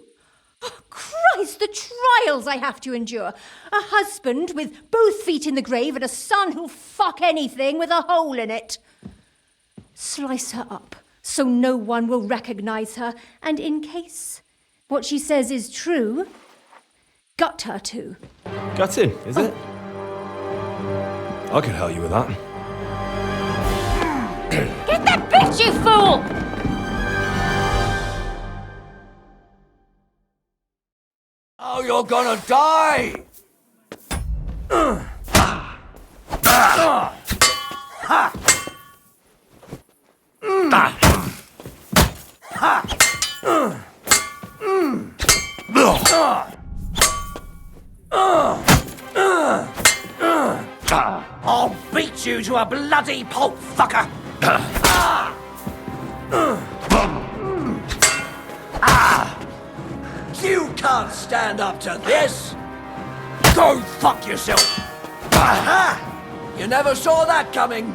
Christ, the trials I have to endure! A husband with both feet in the grave and a son who'll fuck anything with a hole in it. Slice her up so no one will recognize her, and in case what she says is true, gut her too. Gutting, is it? I could help you with that. Get that bitch, you fool! Oh, you're gonna die! I'll beat you to a bloody pulp, fucker! You can't stand up to this! Go fuck yourself! Aha! You never saw that coming!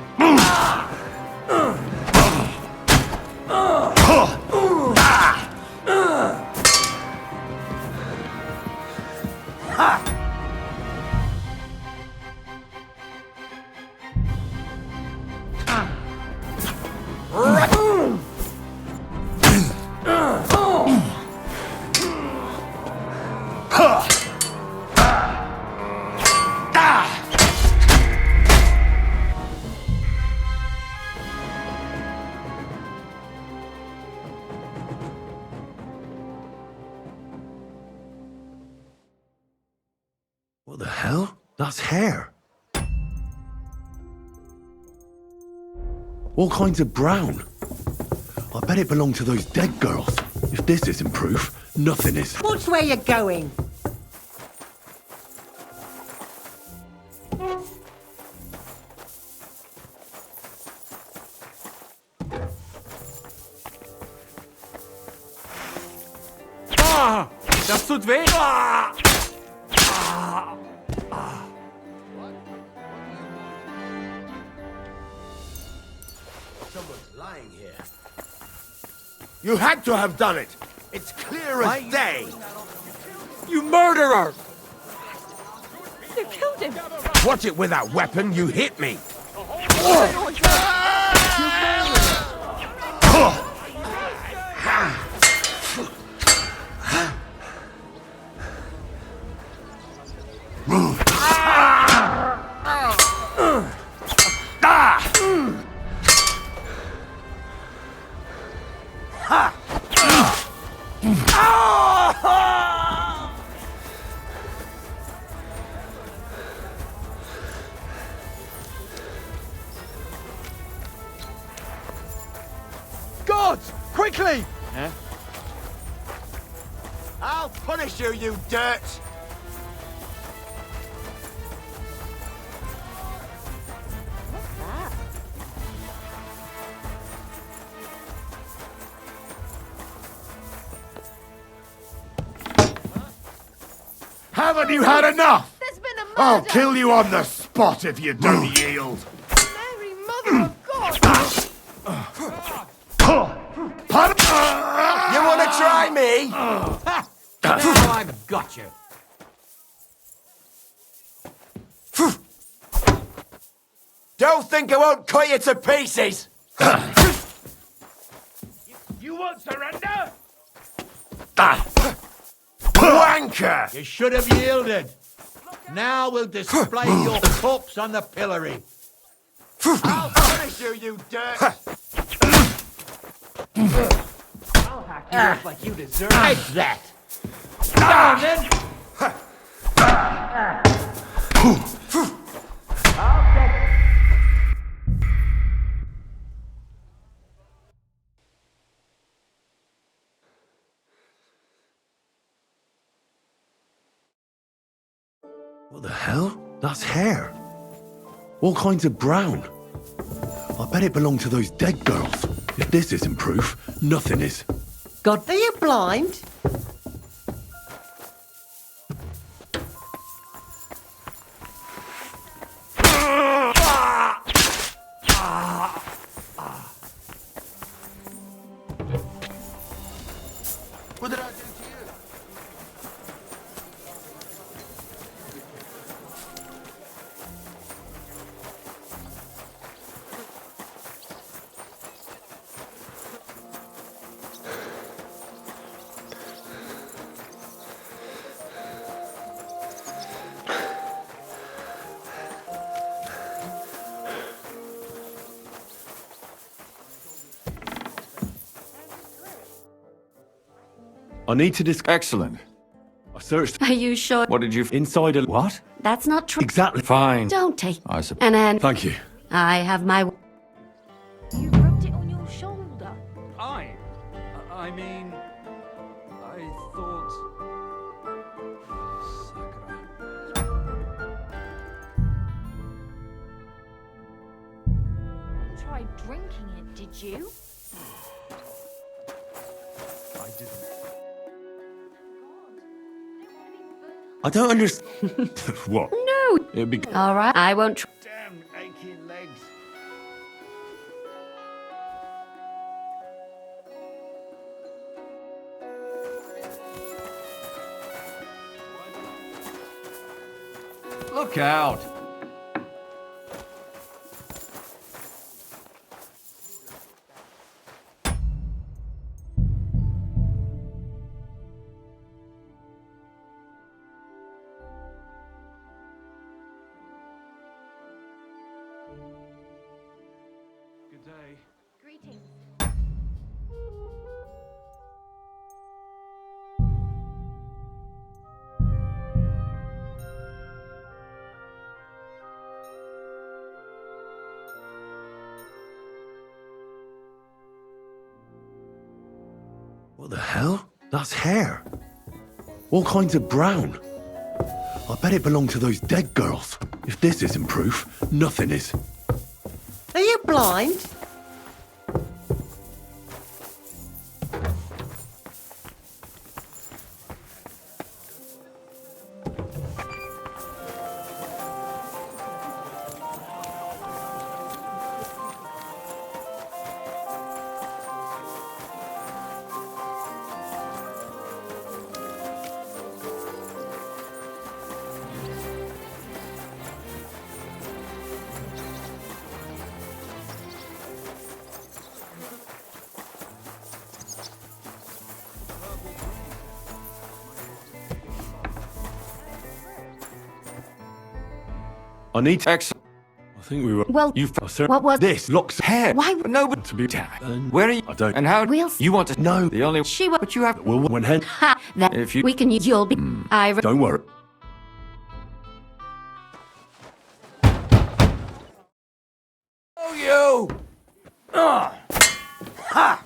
What the hell? That's hair. All kinds of brown. I bet it belonged to those dead girls. If this isn't proof, nothing is. Watch where you're going. Ah! Das tut weh! Ah! Someone's lying here. You had to have done it. It's clear as day. You murderer! You killed him! Watch it with that weapon. You hit me. Guards! Quickly! Huh? I'll punish you, you dirt! Haven't you had enough? There's been a murder! I'll kill you on the spot if you don't yield. Mary, Mother of God! You want to try me? Now I've got you. Don't think I won't cut you to pieces! You won't surrender? Wanker! You should have yielded. Now we'll display your corpse on the pillory. I'll punish you, you dirt! I'll hack you up like you deserve. Take that. Down then. I'll get. What the hell? That's hair. All kinds of brown. I bet it belonged to those dead girls. If this isn't proof, nothing is. God, are you blind? What did I do to you? I need to Excellent. I searched. Are you sure? What did you... Inside a... What? That's not true. Exactly. Fine. Don't take. I suppose. And then Thank you. I have my. You rubbed it on your shoulder. I mean... I thought... Tried drinking it, did you? I didn't. I don't understand. What? No. It'd be... All right. I won't. Damn aching legs. Look out. Good day. Greetings. What the hell? That's hair. All kinds of brown. I bet it belonged to those dead girls. If this isn't proof, nothing is. Are you blind? I need to... Excellent. I think we were... Well, You... what was... This looks... Hair. Why? No, but To be... where are you? I don't... And how? We'll... You want to... No. The only... She will... But you have... Well, when hen... Ha! That If you- we can use. You'll be. Don't worry. Oh, you! Ha!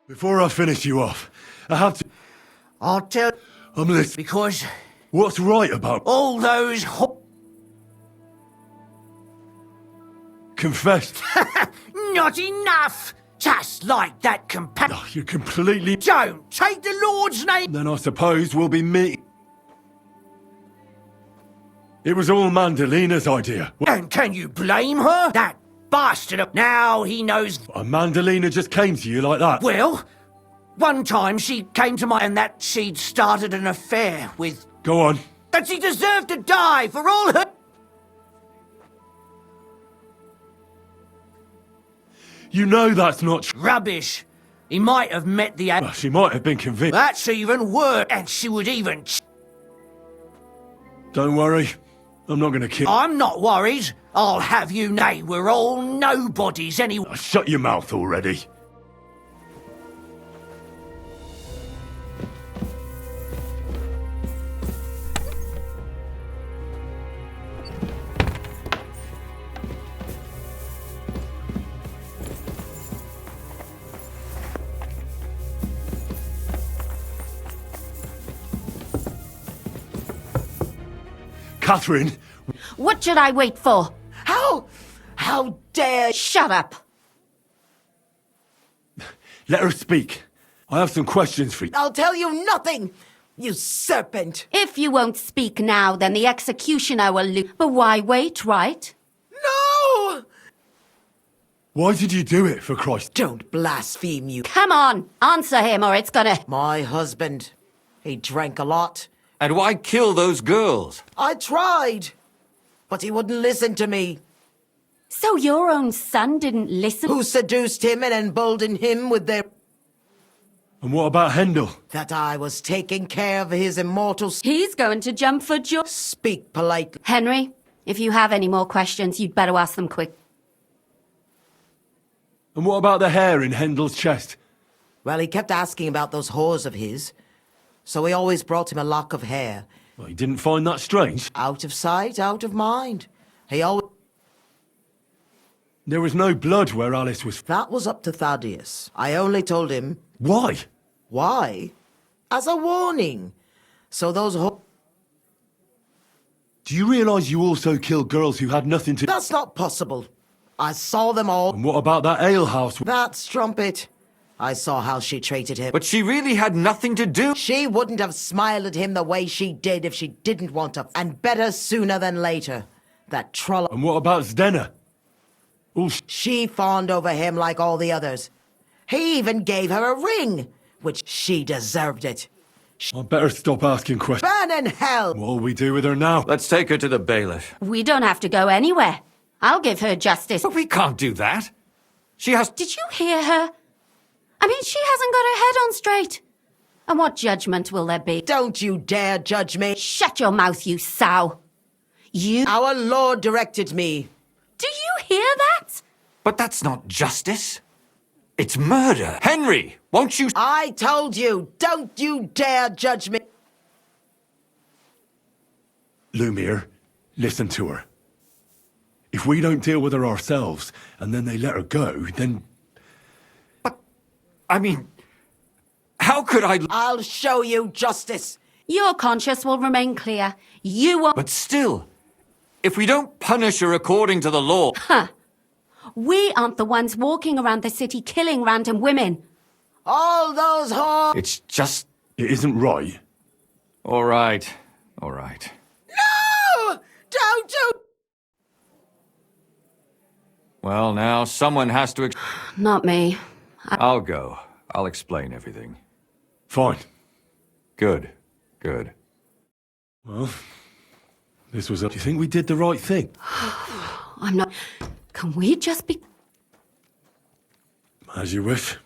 Before I finish you off, I have to... I'll tell... I'm listening. Because What's right about... All those Confessed. Not enough! Just like that You're completely... Don't take the Lord's name! Then I suppose we'll be meeting. It was all Mandalina's idea. And can you blame her? That bastard. Now he knows. And Mandalina just came to you like that? Well, one time she came to my... and that she'd started an affair with... Go on. That she deserved to die for all her... You know that's not true. Rubbish. He might have met the... Well, she might have been convinced. That's even worse. And she would even... Don't worry. I'm not going to kill... I'm not worried. I'll have you know we're all nobodies anyway. Shut your mouth already. Catherine! What should I wait for? How dare... Shut up! Let her speak. I have some questions for you. I'll tell you nothing, you serpent! If you won't speak now, then the executioner will lose. But why wait, right? No! Why did you do it, for Christ? Don't blaspheme, you... Come on, answer him or it's gonna... My husband, he drank a lot. And why kill those girls? I tried, but he wouldn't listen to me. So your own son didn't listen? Who seduced him and emboldened him with their... And what about Hendel? That I was taking care of his immortal... He's going to jump for joy. Speak politely. Henry, if you have any more questions, you'd better ask them quick. And what about the hair in Hendel's chest? Well, he kept asking about those whores of his, so we always brought him a lock of hair. Well, he didn't find that strange? Out of sight, out of mind. He always... There was no blood where Alice was... That was up to Thaddeus. I only told him... Why? Why? As a warning. So those Do you realise you also killed girls who had nothing to... That's not possible. I saw them all. And what about that alehouse? That strumpet. I saw how she treated him. But she really had nothing to do... She wouldn't have smiled at him the way she did if she didn't want to. And better sooner than later. That troll... And what about Zdenna? She fawned over him like all the others. He even gave her a ring, which she deserved it. I'd better stop asking questions. Burn in hell! What'll we do with her now? Let's take her to the bailiff. We don't have to go anywhere. I'll give her justice. But we can't do that. She has... Did you hear her? I mean, she hasn't got her head on straight. And what judgment will there be? Don't you dare judge me. Shut your mouth, you sow. You... Our Lord directed me. Do you hear that? But that's not justice. It's murder. Henry, won't you... I told you, don't you dare judge me. Lumiere, listen to her. If we don't deal with her ourselves, and then they let her go, then... But, I mean, how could I... I'll show you justice. Your conscience will remain clear. You won't... But still, if we don't punish her according to the law... Huh. We aren't the ones walking around the city killing random women. All those whores... It's just... It isn't right. All right. All right. No! Don't do... Well, now, someone has to... Not me. I'll go. I'll explain everything. Fine. Good. Good. Well, this was... Do you think we did the right thing? I'm not... Can we just be... As you wish.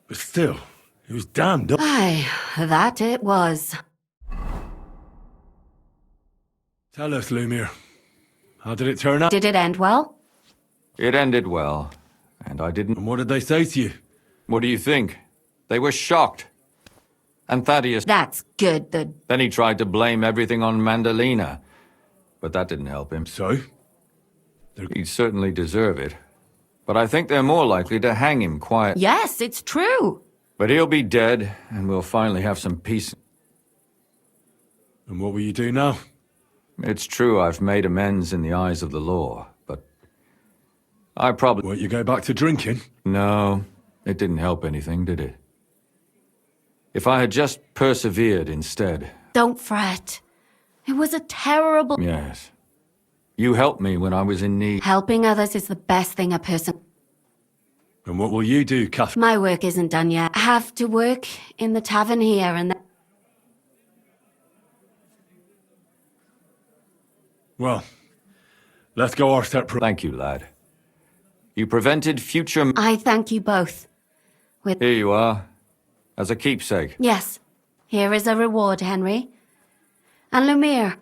But still, it was damned up. Aye, that it was. Tell us, Lumiere. How did it turn out? Did it end well? It ended well, and I didn't... And what did they say to you? What do you think? They were shocked. And Thaddeus... That's good, Then he tried to blame everything on Mandalina. But that didn't help him. So? He'd certainly deserve it. But I think they're more likely to hang him quiet. Yes, it's true. But he'll be dead, and we'll finally have some peace. And what will you do now? It's true I've made amends in the eyes of the law, but I probably... Won't you go back to drinking? No, it didn't help anything, did it? If I had just persevered instead... Don't fret. It was a terrible... Yes. You helped me when I was in need. Helping others is the best thing a person... And what will you do, Catherine? My work isn't done yet. I have to work in the tavern here and... Well, let's go our separate... Thank you, lad. You prevented future... I thank you both. Here you are, as a keepsake. Yes. Here is a reward, Henry. And Lumiere,